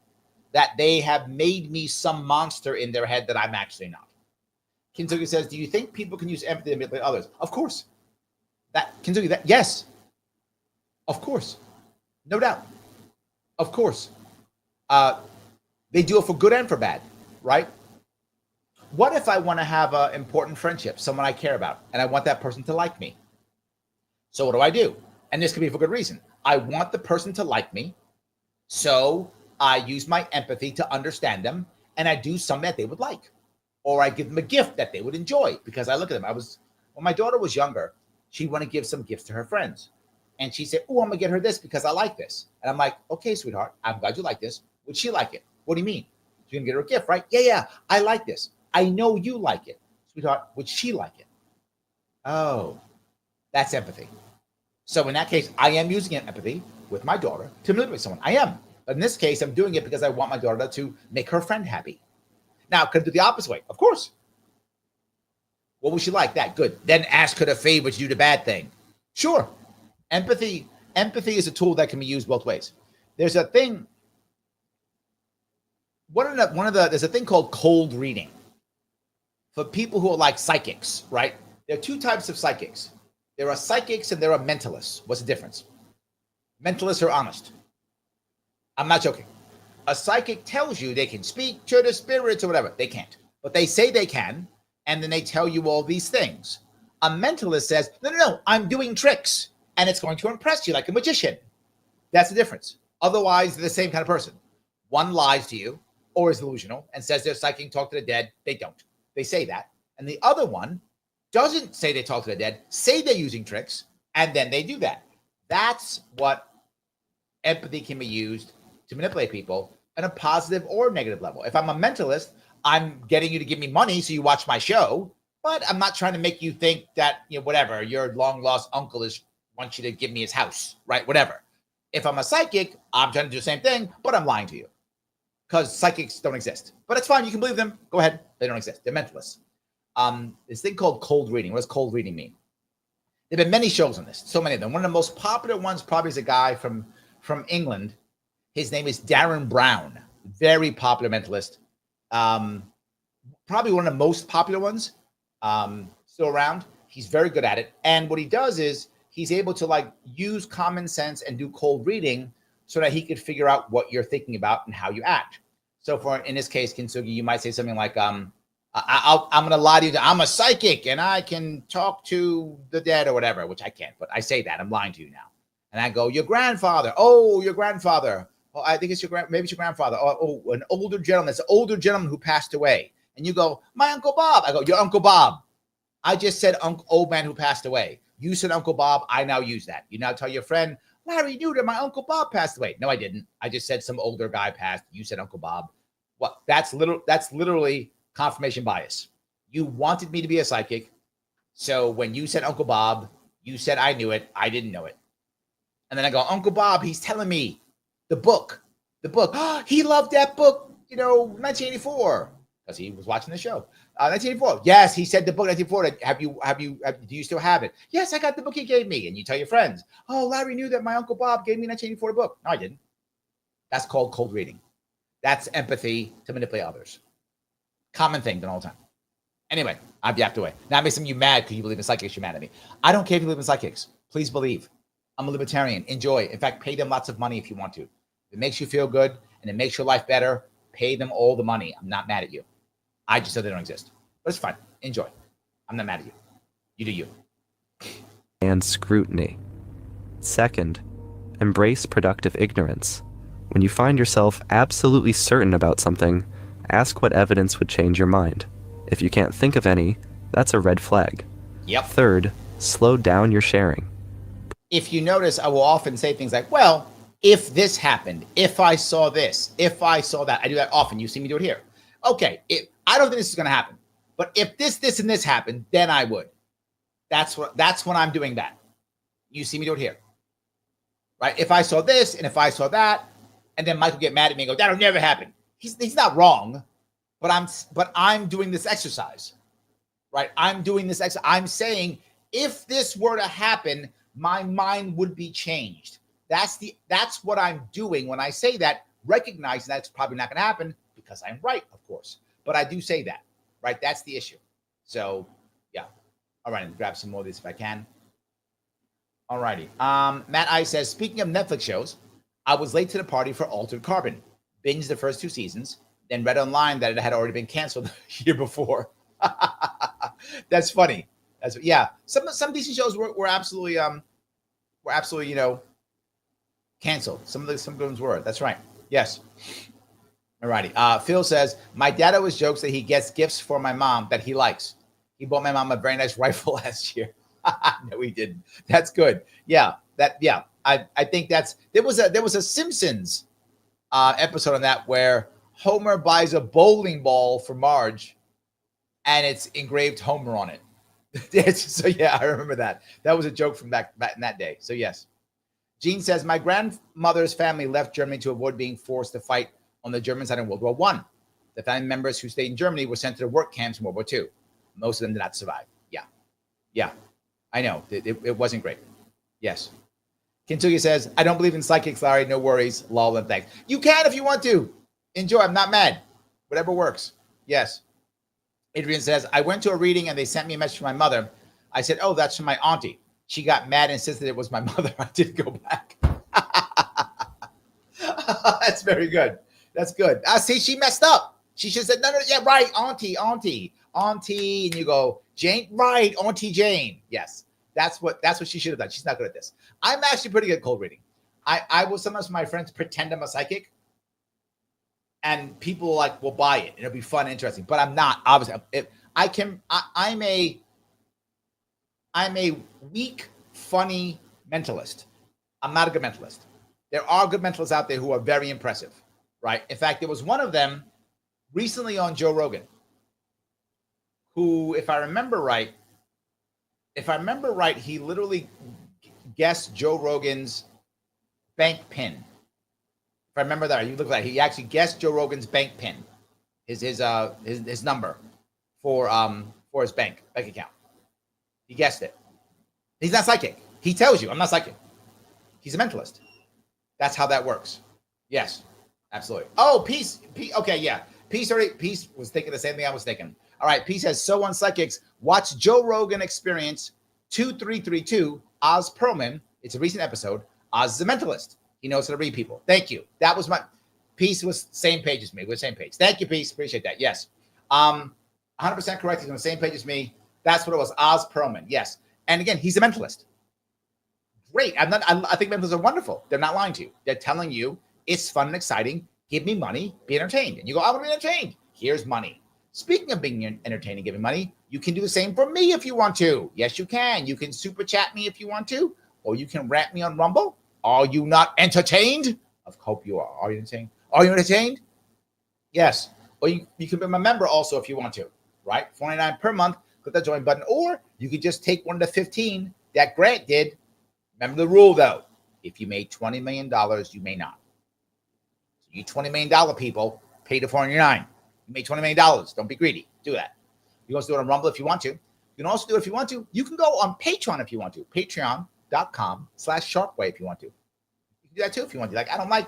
A: that they have made me some monster in their head that I'm actually not. Kintsugi says, do you think people can use empathy to manipulate others? Of course. Kintsugi, yes. Of course. No doubt. Of course. They do it for good and for bad, right? What if I want to have an important friendship, someone I care about, and I want that person to like me? So what do? And this could be for good reason. I want the person to like me, so I use my empathy to understand them, and I do something that they would like. Or I give them a gift that they would enjoy because I look at them. When my daughter was younger, she wanted to give some gifts to her friends. And she said, oh, I'm going to get her this because I like this. And I'm like, okay, sweetheart, I'm glad you like this. Would she like it? What do you mean? You're going to get her a gift, right? Yeah, I like this. I know you like it. Sweetheart, would she like it? Oh, that's empathy. So in that case, I am using empathy with my daughter to manipulate someone. I am. But in this case, I'm doing it because I want my daughter to make her friend happy. Now, could I do the opposite way? Of course. What would she like? That. Good. Then ask her to favor to do the bad thing. Sure. Empathy is a tool that can be used both ways. There's a thing. There's a thing called cold reading for people who are like psychics, right? There are two types of psychics. There are psychics and there are mentalists. What's the difference? Mentalists are honest. I'm not joking. A psychic tells you they can speak to the spirits or whatever. They can't. But they say they can, and then they tell you all these things. A mentalist says, no, I'm doing tricks, and it's going to impress you like a magician. That's the difference. Otherwise, they're the same kind of person. One lies to you or is delusional and says they're psychic, talk to the dead. They don't. They say that. And the other one doesn't say they talk to the dead, say they're using tricks, and then they do that. That's what empathy can be used to manipulate people at a positive or negative level. If I'm a mentalist, I'm getting you to give me money so you watch my show, but I'm not trying to make you think that, whatever, your long lost uncle wants you to give me his house, right? Whatever. If I'm a psychic, I'm trying to do the same thing, but I'm lying to you because psychics don't exist. But it's fine. You can believe them. Go ahead. They don't exist. They're mentalists. This thing called cold reading. What does cold reading mean? There have been many shows on this, so many of them. One of the most popular ones probably is a guy from England. His name is Darren Brown, very popular mentalist. Probably one of the most popular ones still around. He's very good at it. And what he does is he's able to use common sense and do cold reading so that he could figure out what you're thinking about and how you act. So in this case, Kintsugi, you might say something like, I'm going to lie to you. I'm a psychic and I can talk to the dead or whatever, which I can't, but I say that. I'm lying to you now. And I go, your grandfather. Oh, your grandfather. Oh, I think it's maybe it's your grandfather. Oh, an older gentleman. It's an older gentleman who passed away. And you go, my Uncle Bob. I go, your Uncle Bob. I just said old man who passed away. You said Uncle Bob. I now use that. You now tell your friend, Larry knew that my Uncle Bob passed away. No, I didn't. I just said some older guy passed. You said Uncle Bob. What? That's literally confirmation bias. You wanted me to be a psychic. So when you said Uncle Bob, you said I knew it. I didn't know it. And then I go, Uncle Bob, he's telling me the book. Oh, he loved that book, 1984, because he was watching the show. 1984. Yes, he said the book 1984. Do you still have it? Yes, I got the book he gave me. And you tell your friends, oh, Larry knew that my Uncle Bob gave me 1984 book. No, I didn't. That's called cold reading. That's empathy to manipulate others. Common thing done all the time. Anyway, I've yapped away. Now it makes some of you mad because you believe in psychics. You're mad at me. I don't care if you believe in psychics. Please believe. I'm a libertarian. Enjoy. In fact, pay them lots of money if you want to. If it makes you feel good and it makes your life better, pay them all the money. I'm not mad at you. I just said they don't exist. But it's fine. Enjoy. I'm not mad at you. You do you.
B: And scrutiny. Second, embrace productive ignorance. When you find yourself absolutely certain about something, ask what evidence would change your mind. If you can't think of any, that's a red flag.
A: Yep.
B: Third, slow down your sharing.
A: If you notice, I will often say things like, well, if this happened, if I saw this, if I saw that. I do that often. You see me do it here. Okay, I don't think this is going to happen. But if this, and this happened, then I would. That's when I'm doing that. You see me do it here. Right? If I saw this and if I saw that, and then Michael get mad at me and go, that'll never happen. He's not wrong, but I'm doing this exercise. Right? I'm doing this exercise. I'm saying if this were to happen, my mind would be changed. That's what I'm doing when I say that, recognizing that's probably not going to happen because I'm right, of course. But I do say that, right? That's the issue. So, yeah. All right, grab some more of this if I can. All righty. Matt I says, speaking of Netflix shows, I was late to the party for Altered Carbon. Binged the first 2 seasons, then read online that it had already been canceled the year before. That's funny. Yeah. Some decent shows were absolutely canceled. Some good ones were. That's right. Yes. Alrighty. Phil says, my dad always jokes that he gets gifts for my mom that he likes. He bought my mom a very nice rifle last year. No, he didn't. That's good. Yeah. I think there was a Simpsons episode on that where Homer buys a bowling ball for Marge and it's engraved Homer on it. So yeah, I remember that. That was a joke from back in that day. So yes. Gene says, my grandmother's family left Germany to avoid being forced to fight on the German side in World War I. The family members who stayed in Germany were sent to the work camps in World War II. Most of them did not survive. Yeah. I know. It wasn't great. Yes. Kintuya says, I don't believe in psychics, Larry. No worries. Lol and thanks. You can if you want to. Enjoy. I'm not mad. Whatever works. Yes. Adrian says, I went to a reading and they sent me a message from my mother. I said, oh, that's from my auntie. She got mad and insisted it was my mother. I didn't go back. That's very good. That's good. See, she messed up. She should have said, no, yeah, right, auntie. And you go, Jane, right, Auntie Jane. Yes, that's what she should have done. She's not good at this. I'm actually pretty good at cold reading. I will sometimes my friends pretend I'm a psychic, and people will buy it. It'll be fun and interesting, but I'm not. Obviously, I'm a weak, funny mentalist. I'm not a good mentalist. There are good mentalists out there who are very impressive, right? In fact, there was one of them recently on Joe Rogan, who, if I remember right, he literally guessed Joe Rogan's bank pin. If I remember that, you look like he actually guessed Joe Rogan's bank pin, his number for his bank account. He guessed it. He's not psychic. He tells you, I'm not psychic. He's a mentalist. That's how that works. Yes, absolutely. Oh, Peace. Okay, yeah. Peace was thinking the same thing I was thinking. All right, Peace says, so on psychics, watch Joe Rogan Experience 2332, Oz Perlman. It's a recent episode. Oz is a mentalist. He knows how to read people. Thank you. That was my, Peace was same page as me. We're same page. Thank you, Peace. Appreciate that. Yes. 100% correct. He's on the same page as me. That's what it was. Oz Perlman. Yes. And again, he's a mentalist. Great. I think mentalists are wonderful. They're not lying to you. They're telling you it's fun and exciting. Give me money. Be entertained. And you go, I want to be entertained. Here's money. Speaking of being entertaining, giving money, you can do the same for me if you want to. Yes, you can. You can super chat me if you want to, or you can rant me on Rumble. Are you not entertained? I hope you are. Are you entertained? Are you entertained? Yes. Or you can be my member also if you want to, right? $49 per month. Click the join button. Or you could just take one of the 15 that Grant did. Remember the rule, though. If you made $20 million, you may not. So you $20 million people, pay the $49. You made $20 million. Don't be greedy. Do that. You can also do it on Rumble if you want to. You can also do it if you want to. You can go on Patreon if you want to. Patreon.com/Sharpeway if you want to. You can do that too if you want to. Like, I don't like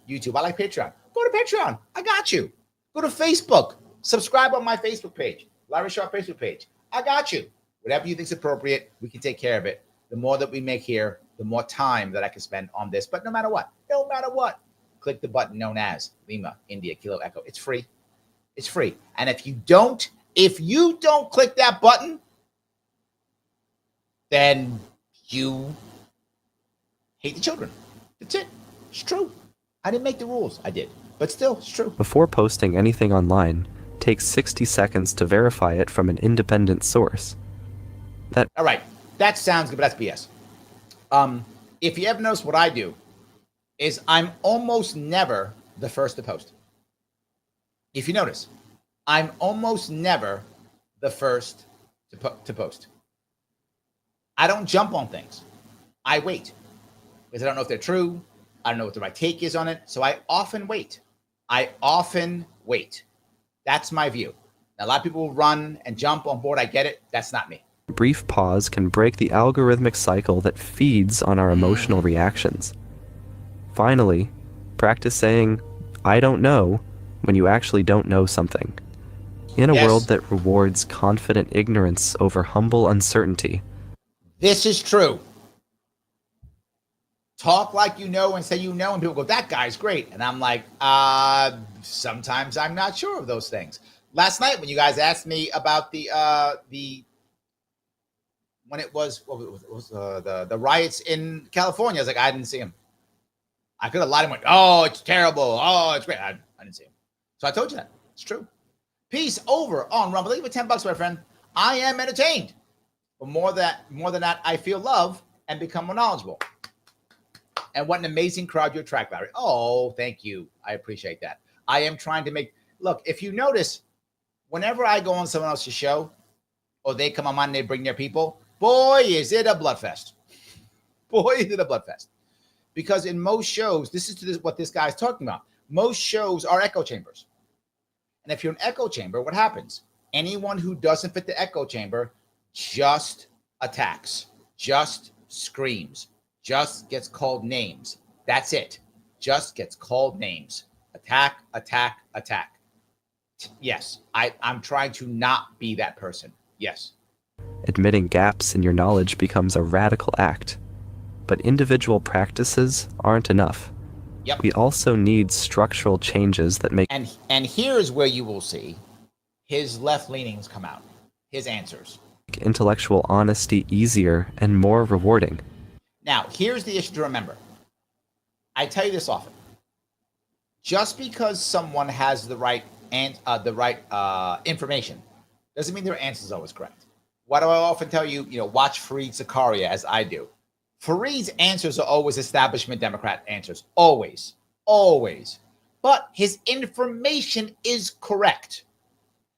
A: YouTube. I like Patreon. Go to Patreon. I got you. Go to Facebook. Subscribe on my Facebook page. Larry Sharpe Facebook page. I got you. Whatever you think is appropriate, we can take care of it. The more that we make here, the more time that I can spend on this. But no matter what, click the button known as Lima, India, Kilo, Echo. It's free. It's free. And if you don't click that button, then you hate the children. That's it. It's true. I didn't make the rules. I did. But still, it's true.
B: Before posting anything online, take 60 seconds to verify it from an independent source.
A: All right. That sounds good, but that's BS. If you ever notice what I do is I'm almost never the first to post. If you notice, I'm almost never the first to post. I don't jump on things. I wait because I don't know if they're true. I don't know what the right take is on it. So I often wait. That's my view. Now, a lot of people will run and jump on board. I get it. That's not me.
B: Brief pause can break the algorithmic cycle that feeds on our emotional reactions. Finally, practice saying, I don't know, when you actually don't know something. In a
A: Yes.
B: world that rewards confident ignorance over humble uncertainty.
A: This is true. Talk like you know and say you know, and people go, that guy's great. And I'm like, sometimes I'm not sure of those things. Last night when you guys asked me about the when it was the riots in California, I was like, I didn't see him. I could have lied and went, oh, it's terrible. Oh, it's great. I didn't see him. So I told you that. It's true. Peace over on Rumble. Leave with $10, my friend. I am entertained. But more than that, I feel love and become more knowledgeable. And what an amazing crowd you attract, Larry. Oh, thank you. I appreciate that. I am trying to make, look, if you notice, whenever I go on someone else's show or they come on mine and they bring their people, boy, is it a bloodfest. Boy, is it a bloodfest. Because in most shows, this is what this guy's talking about. Most shows are echo chambers. And if you're an echo chamber, what happens? Anyone who doesn't fit the echo chamber just attacks, just screams, just gets called names. That's it. Just gets called names. Attack, attack, attack. Yes, I'm trying to not be that person. Yes.
B: Admitting gaps in your knowledge becomes a radical act. But individual practices aren't enough.
A: Yep.
B: We also need structural changes that make...
A: And here's where you will see his left leanings come out. His answers.
B: Intellectual honesty easier and more rewarding.
A: Now, here's the issue to remember. I tell you this often. Just because someone has the right information doesn't mean their answer is always correct. Why do I often tell you, watch Fareed Zakaria as I do? Fareed's answers are always establishment Democrat answers. Always. Always. But his information is correct.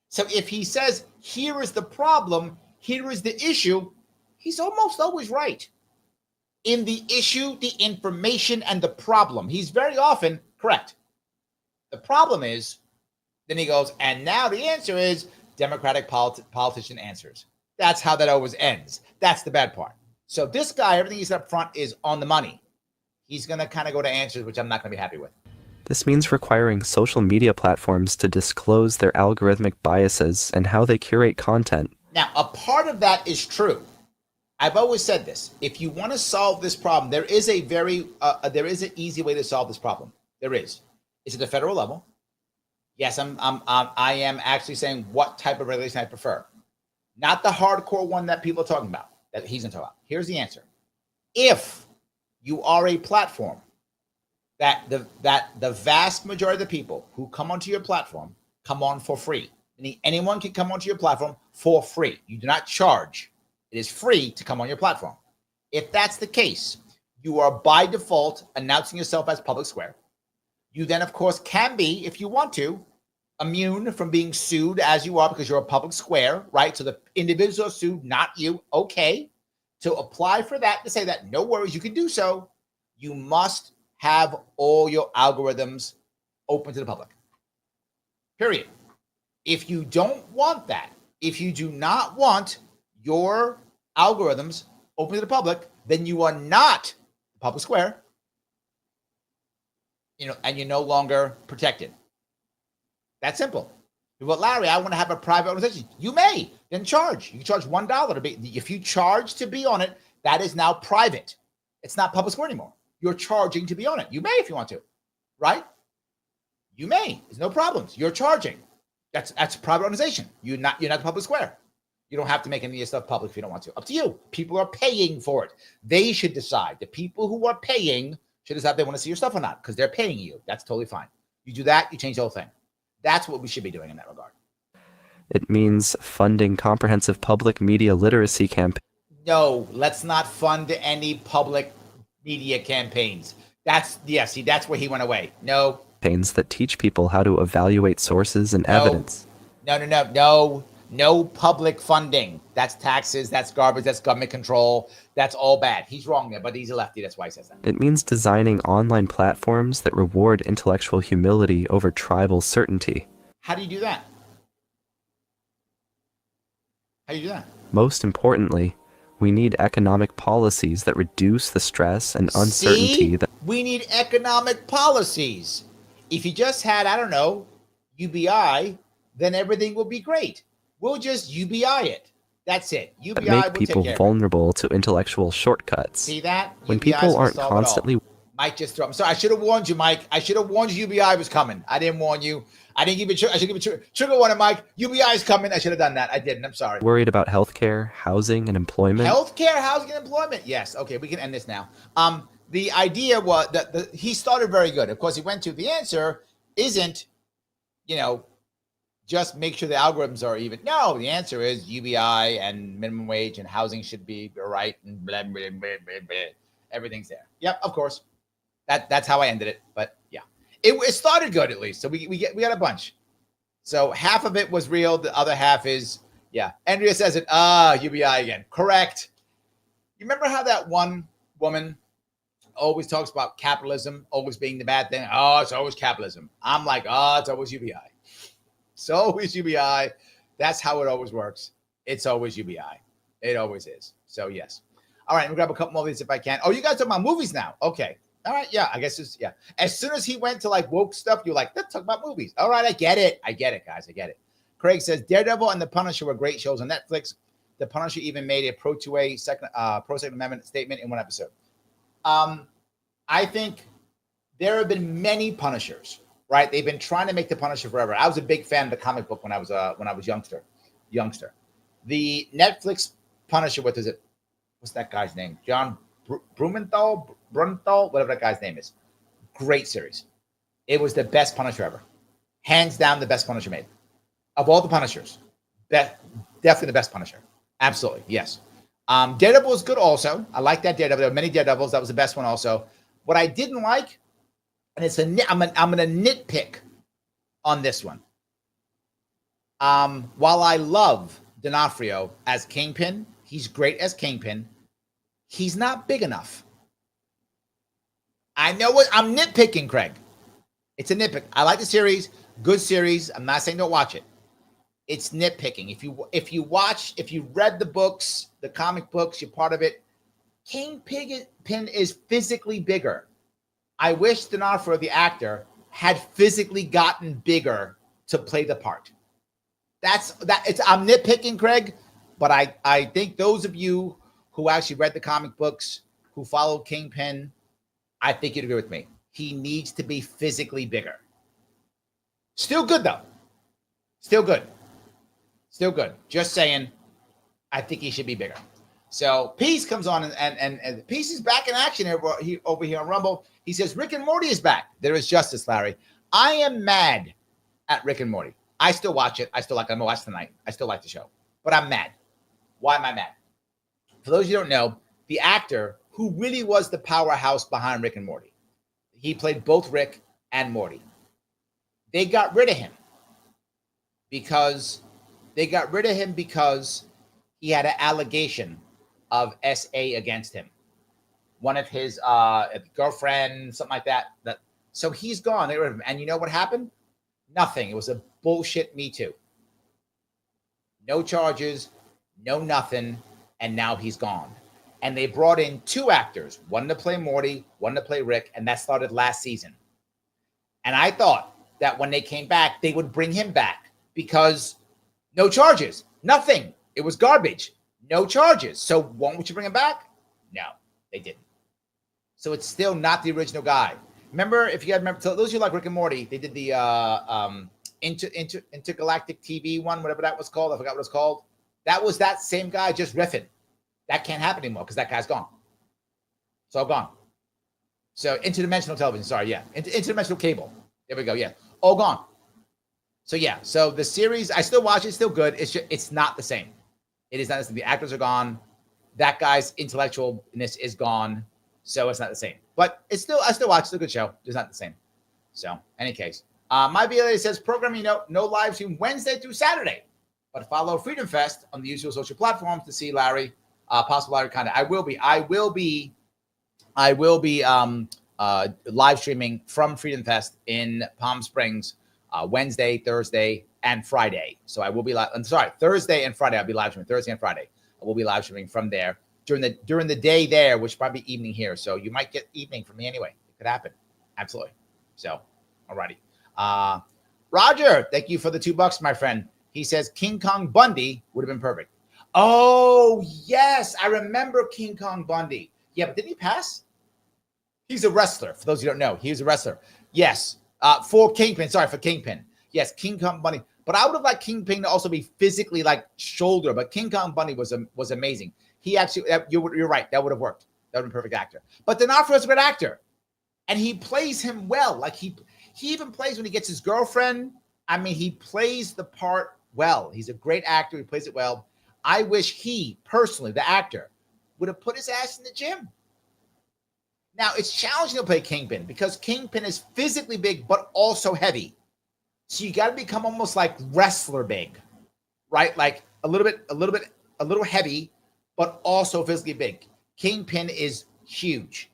A: So if he says, here is the problem, here is the issue, he's almost always right. In the issue, the information, and the problem, he's very often correct. The problem is, then he goes, and now the answer is Democratic politician answers. That's how that always ends. That's the bad part. So this guy, everything he's up front is on the money. He's going to kind of go to answers, which I'm not going to be happy with.
B: This means requiring social media platforms to disclose their algorithmic biases and how they curate content. Now,
A: a part of that is true. I've always said this. If you want to solve this problem, there is an easy way to solve this problem. There is. It's at the federal level. Yes, I am actually saying what type of regulation I prefer. Not the hardcore one that people are talking about, that he's going to talk about. Here's the answer. If you are a platform that the vast majority of the people who come onto your platform come on for free, meaning anyone can come onto your platform for free. You do not charge. It is free to come on your platform. If that's the case, you are by default announcing yourself as public square. You then, of course, can be, if you want to, immune from being sued as you are because you're a public square, right? So the individuals are sued, not you. Okay. To apply for that, to say that, no worries, you can do so. You must have all your algorithms open to the public. Period. If you don't want that, if you do not want your algorithms open to the public, then you are not a public square, and you're no longer protected. That's simple. Well, Larry, I want to have a private organization. You may, then charge. You can charge $1 to be. If you charge to be on it, that is now private. It's not public square anymore. You're charging to be on it. You may if you want to, right? You may. There's no problems. You're charging. That's a private organization. You're not the public square. You don't have to make any of your stuff public if you don't want to. Up to you. People are paying for it. They should decide. The people who are paying should decide if they want to see your stuff or not because they're paying you. That's totally fine. You do that, you change the whole thing. That's what we should be doing in that regard.
B: It means funding comprehensive public media literacy campaigns.
A: No, let's not fund any public media campaigns. That's where he went away. No.
B: Campaigns that teach people how to evaluate sources and evidence.
A: No public funding. That's taxes, that's garbage, that's government control. That's all bad. He's wrong there, but he's a lefty. That's why he says that.
B: It means designing online platforms that reward intellectual humility over tribal certainty.
A: How do you do that?
B: Most importantly, we need economic policies that reduce the stress and uncertainty that...
A: We need economic policies. If you just had, I don't know, UBI, then everything will be great. We'll just UBI it. That's it.
B: That
A: UBI
B: make
A: will take
B: people
A: care of it.
B: vulnerable to intellectual shortcuts.
A: See that?
B: When
A: UBIs
B: people
A: will
B: aren't
A: solve it all.
B: constantly
A: Mike just threw. I'm sorry. I should have warned you, Mike. I should have warned you. UBI was coming. I didn't warn you. I didn't give you. I should give you trigger warning, Mike. UBI is coming. I should have done that. I didn't. I'm sorry.
B: worried about healthcare, housing, and employment.
A: Healthcare, housing, and employment. Yes. Okay. We can end this now. The idea was that he started very good. Of course, he went to the answer isn't, just make sure the algorithms are even. No, the answer is UBI and minimum wage and housing should be right and blah, blah, blah, blah, blah. Everything's there. Yep, of course. That's how I ended it. But yeah, it started good at least. So we got a bunch. So half of it was real. The other half is Andrea says it. UBI again. Correct. You remember how that one woman always talks about capitalism always being the bad thing? Oh, it's always capitalism. I'm like, it's always UBI. It's always UBI. That's how it always works. It's always UBI. It always is. So yes. All right, let me grab a couple more of these if I can. Oh, you guys talking about movies now? Okay. All right, yeah. I guess it's As soon as he went to like woke stuff, you're like, let's talk about movies. All right, I get it. I get it, guys. I get it. Craig says Daredevil and The Punisher were great shows on Netflix. The Punisher even made a pro-Second Amendment statement in one episode. I think there have been many Punishers. Right, they've been trying to make the Punisher forever. I was a big fan of the comic book when I was youngster. The Netflix Punisher, what is it? What's that guy's name? John Brunthal, whatever that guy's name is. Great series. It was the best Punisher ever, hands down the best Punisher made of all the Punishers. Definitely the best Punisher. Absolutely, yes. Daredevil was good also. I like that Daredevil. There were many Daredevils. That was the best one also. What I didn't like. And I'm going to nitpick on this one. While I love D'Onofrio as Kingpin, he's great as Kingpin. He's not big enough. I know what I'm nitpicking, Craig. It's a nitpick. I like the series, good series. I'm not saying don't watch it. It's nitpicking. If you read the books, the comic books, you're part of it. Kingpin is physically bigger. I wish D'Onofrio, the actor, had physically gotten bigger to play the part. I'm nitpicking, Craig, but I think those of you who actually read the comic books, who followed Kingpin, I think you'd agree with me. He needs to be physically bigger. Still good, though. Still good. Just saying, I think he should be bigger. So Peace comes on and Peace is back in action over here on Rumble. He says, Rick and Morty is back. There is justice, Larry. I am mad at Rick and Morty. I still watch it. I still like it. I'm going to watch tonight. I still like the show. But I'm mad. Why am I mad? For those of you who don't know, the actor who really was the powerhouse behind Rick and Morty, he played both Rick and Morty. They got rid of him because he had an allegation of SA against him. One of his girlfriend, something like that. So he's gone. They rid of him. And you know what happened? Nothing. It was a bullshit Me Too. No charges, no nothing, and now he's gone. And they brought in two actors, one to play Morty, one to play Rick, and that started last season. And I thought that when they came back, they would bring him back because no charges, nothing. It was garbage. No charges. So won't you bring him back? No, they didn't. So it's still not the original guy. Remember, if you guys remember, so those who like Rick and Morty, they did the intergalactic TV one, whatever that was called. I forgot what it's called. That was that same guy just riffing. That can't happen anymore because that guy's gone. It's all gone. So interdimensional television. Sorry, yeah, interdimensional cable. There we go. Yeah, all gone. So yeah, so the series I still watch. It's still good. It's not the same. It is not the same. The actors are gone. That guy's intellectualness is gone. So it's not the same. But I still watch. It's a good show. It's not the same. So, any case. My BLA says programming no live stream Wednesday through Saturday. But follow Freedom Fest on the usual social platforms to see Larry, possible Larry content. I will be live streaming from Freedom Fest in Palm Springs Wednesday, Thursday, and Friday. So I will be Thursday and Friday. I'll be live streaming Thursday and Friday. I will be live streaming from there during the day there, which probably evening here. So you might get evening from me anyway. Could happen. Absolutely. So, alrighty. Roger, thank you for the $2, my friend. He says King Kong Bundy would have been perfect. Oh, yes. I remember King Kong Bundy. Yeah, but didn't he pass? He's a wrestler. For those who don't know, he was a wrestler. Yes. For Kingpin. Sorry, for Kingpin. Yes, King Kong Bundy. But I would have liked Kingpin to also be physically like shoulder. But King Kong Bundy was amazing. He actually, you're right. That would have worked. That would have been a perfect actor. But D'Onofrio's a good actor. And he plays him well. Like he even plays when he gets his girlfriend. I mean, he plays the part well. He's a great actor. He plays it well. I wish he, personally, the actor, would have put his ass in the gym. Now, it's challenging to play Kingpin because Kingpin is physically big, but also heavy. So you got to become almost like wrestler big, right? Like a little heavy, but also physically big. Kingpin is huge.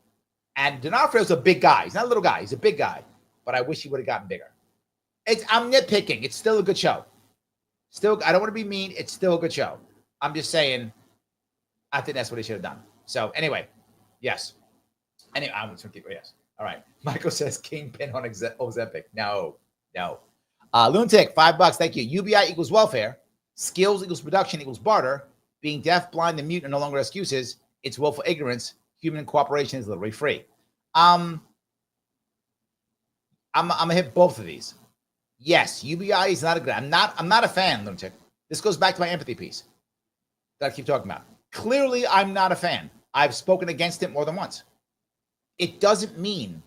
A: And D'Onofrio's a big guy. He's not a little guy. He's a big guy. But I wish he would have gotten bigger. I'm nitpicking. It's still a good show. Still, I don't want to be mean. It's still a good show. I'm just saying, I think that's what he should have done. So anyway, yes. Anyway, I'm going to keep. Yes. All right. Michael says Kingpin on Ozempic. No. Lunatic, $5. Thank you. UBI equals welfare. Skills equals production equals barter. Being deaf, blind, and mute are no longer excuses. It's willful ignorance. Human cooperation is literally free. I'm gonna hit both of these. Yes, UBI is not a good. I'm not a fan, Lunatic. This goes back to my empathy piece that I keep talking about. Clearly, I'm not a fan. I've spoken against it more than once. It doesn't mean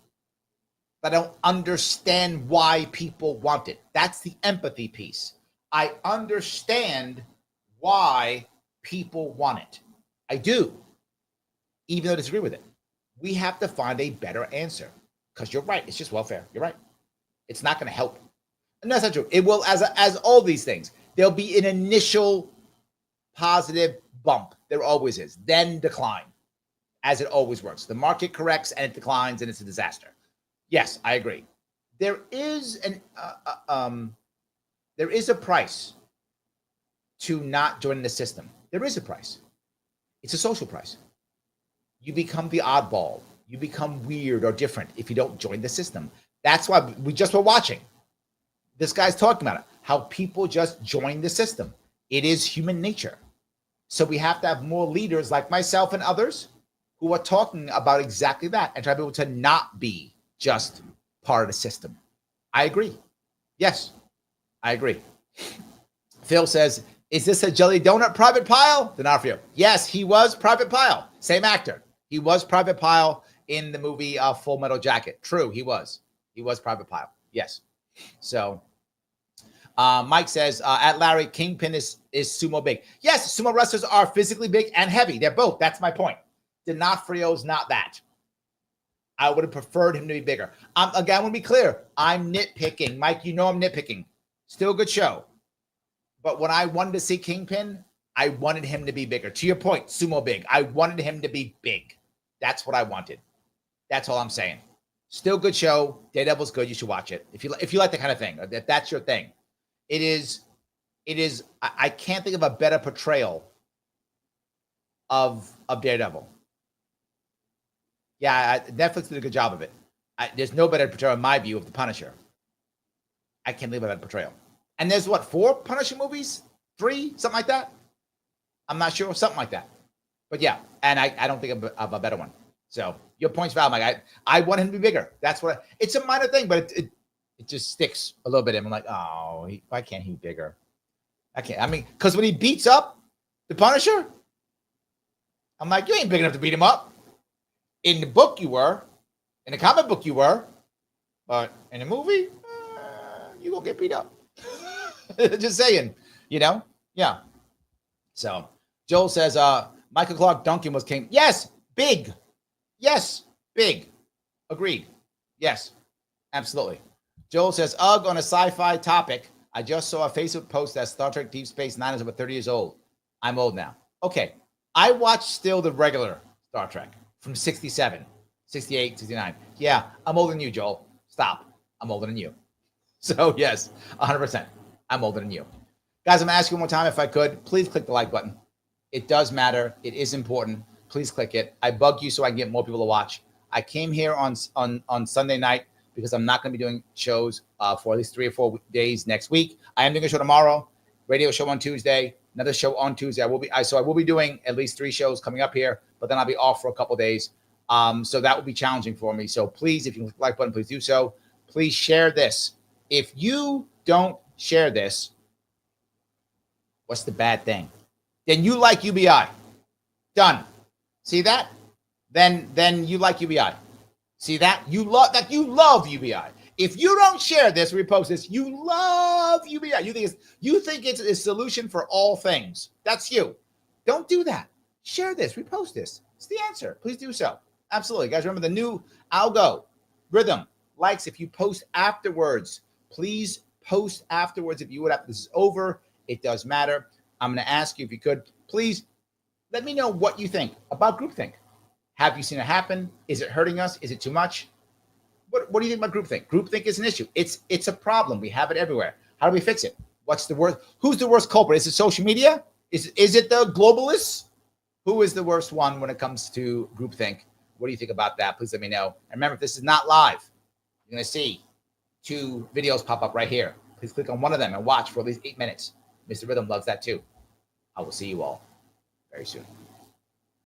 A: that I don't understand why people want it. That's the empathy piece. I understand why people want it. I do, even though I disagree with it. We have to find a better answer because you're right. It's just welfare. You're right. It's not going to help. And that's not true. It will, as all these things, there'll be an initial positive bump. There always is. Then decline, as it always works. The market corrects and it declines and it's a disaster. Yes, I agree. There is a price to not joining the system. There is a price. It's a social price. You become the oddball. You become weird or different if you don't join the system. That's why we just were watching. This guy's talking about it, how people just join the system. It is human nature. So we have to have more leaders like myself and others who are talking about exactly that and try to be able to not be just part of the system. I agree. Yes, I agree. Phil says, is this a Jelly Donut Private Pile? D'Onofrio. Yes, he was Private Pile. Same actor. He was Private Pile in the movie Full Metal Jacket. True, he was. He was Private Pile. Yes. So Mike says, at Larry, Kingpin is sumo big. Yes, sumo wrestlers are physically big and heavy. They're both. That's my point. D'Onofrio's not that. I would have preferred him to be bigger. Again, I want to be clear. I'm nitpicking. Mike, you know I'm nitpicking. Still a good show. But when I wanted to see Kingpin, I wanted him to be bigger. To your point, sumo big. I wanted him to be big. That's what I wanted. That's all I'm saying. Still good show. Daredevil's good. You should watch it. If you like that kind of thing, if that's your thing. It is, I can't think of a better portrayal of Daredevil. Yeah, Netflix did a good job of it. There's no better portrayal in my view of the Punisher. I can't believe that portrayal. And there's 4 Punisher movies? 3? Something like that? I'm not sure. Something like that. But yeah, and I don't think of a better one. So your point's valid, Mike. I want him to be bigger. That's what it's a minor thing, but it just sticks a little bit in. I'm like, oh, why can't he be bigger? I can't. I mean, because when he beats up the Punisher, I'm like, you ain't big enough to beat him up. In the book, you were. In the comic book, you were. But in the movie, you gonna get beat up. Just saying, Yeah. So Joel says, Michael Clark Duncan was king. Yes, big. Yes, big. Agreed. Yes, absolutely. Joel says, ugh, on a sci-fi topic, I just saw a Facebook post that Star Trek Deep Space Nine is over 30 years old. I'm old now. Okay. I watch still the regular Star Trek from 67, 68, 69. Yeah, I'm older than you, Joel. Stop. I'm older than you. So, yes, 100%. I'm older than you. Guys, I'm asking one more time if I could. Please click the like button. It does matter. It is important. Please click it. I bug you so I can get more people to watch. I came here on Sunday night because I'm not going to be doing shows for at least 3 or 4 days next week. I am doing a show tomorrow, radio show on Tuesday, another show on Tuesday. I will be doing at least 3 shows coming up here, but then I'll be off for a couple of days. So that will be challenging for me. So please, if you click the like button, please do so. Please share this. If you don't share this, what's the bad thing? Then you like UBI. Done. See that? Then you like UBI. See that? You love UBI. If you don't share this, repost this, you love UBI. You think it's a solution for all things. That's you. Don't do that. Share this, repost this. It's the answer. Please do so. Absolutely. Guys, remember the new algo rhythm likes if you post afterwards. Please post afterwards if you would. After this is over, it does matter. I'm going to ask you if you could, please let me know what you think about groupthink. Have you seen it happen? Is it hurting us? Is it too much? What do you think about groupthink? Groupthink is an issue. It's a problem. We have it everywhere. How do we fix it? What's the worst? Who's the worst culprit? Is it social media? Is it the globalists? Who is the worst one when it comes to groupthink? What do you think about that? Please let me know. And remember, if this is not live, you're going to see 2 videos pop up right here. Please click on one of them and watch for at least 8 minutes. Mr. Rhythm loves that too. I will see you all very soon.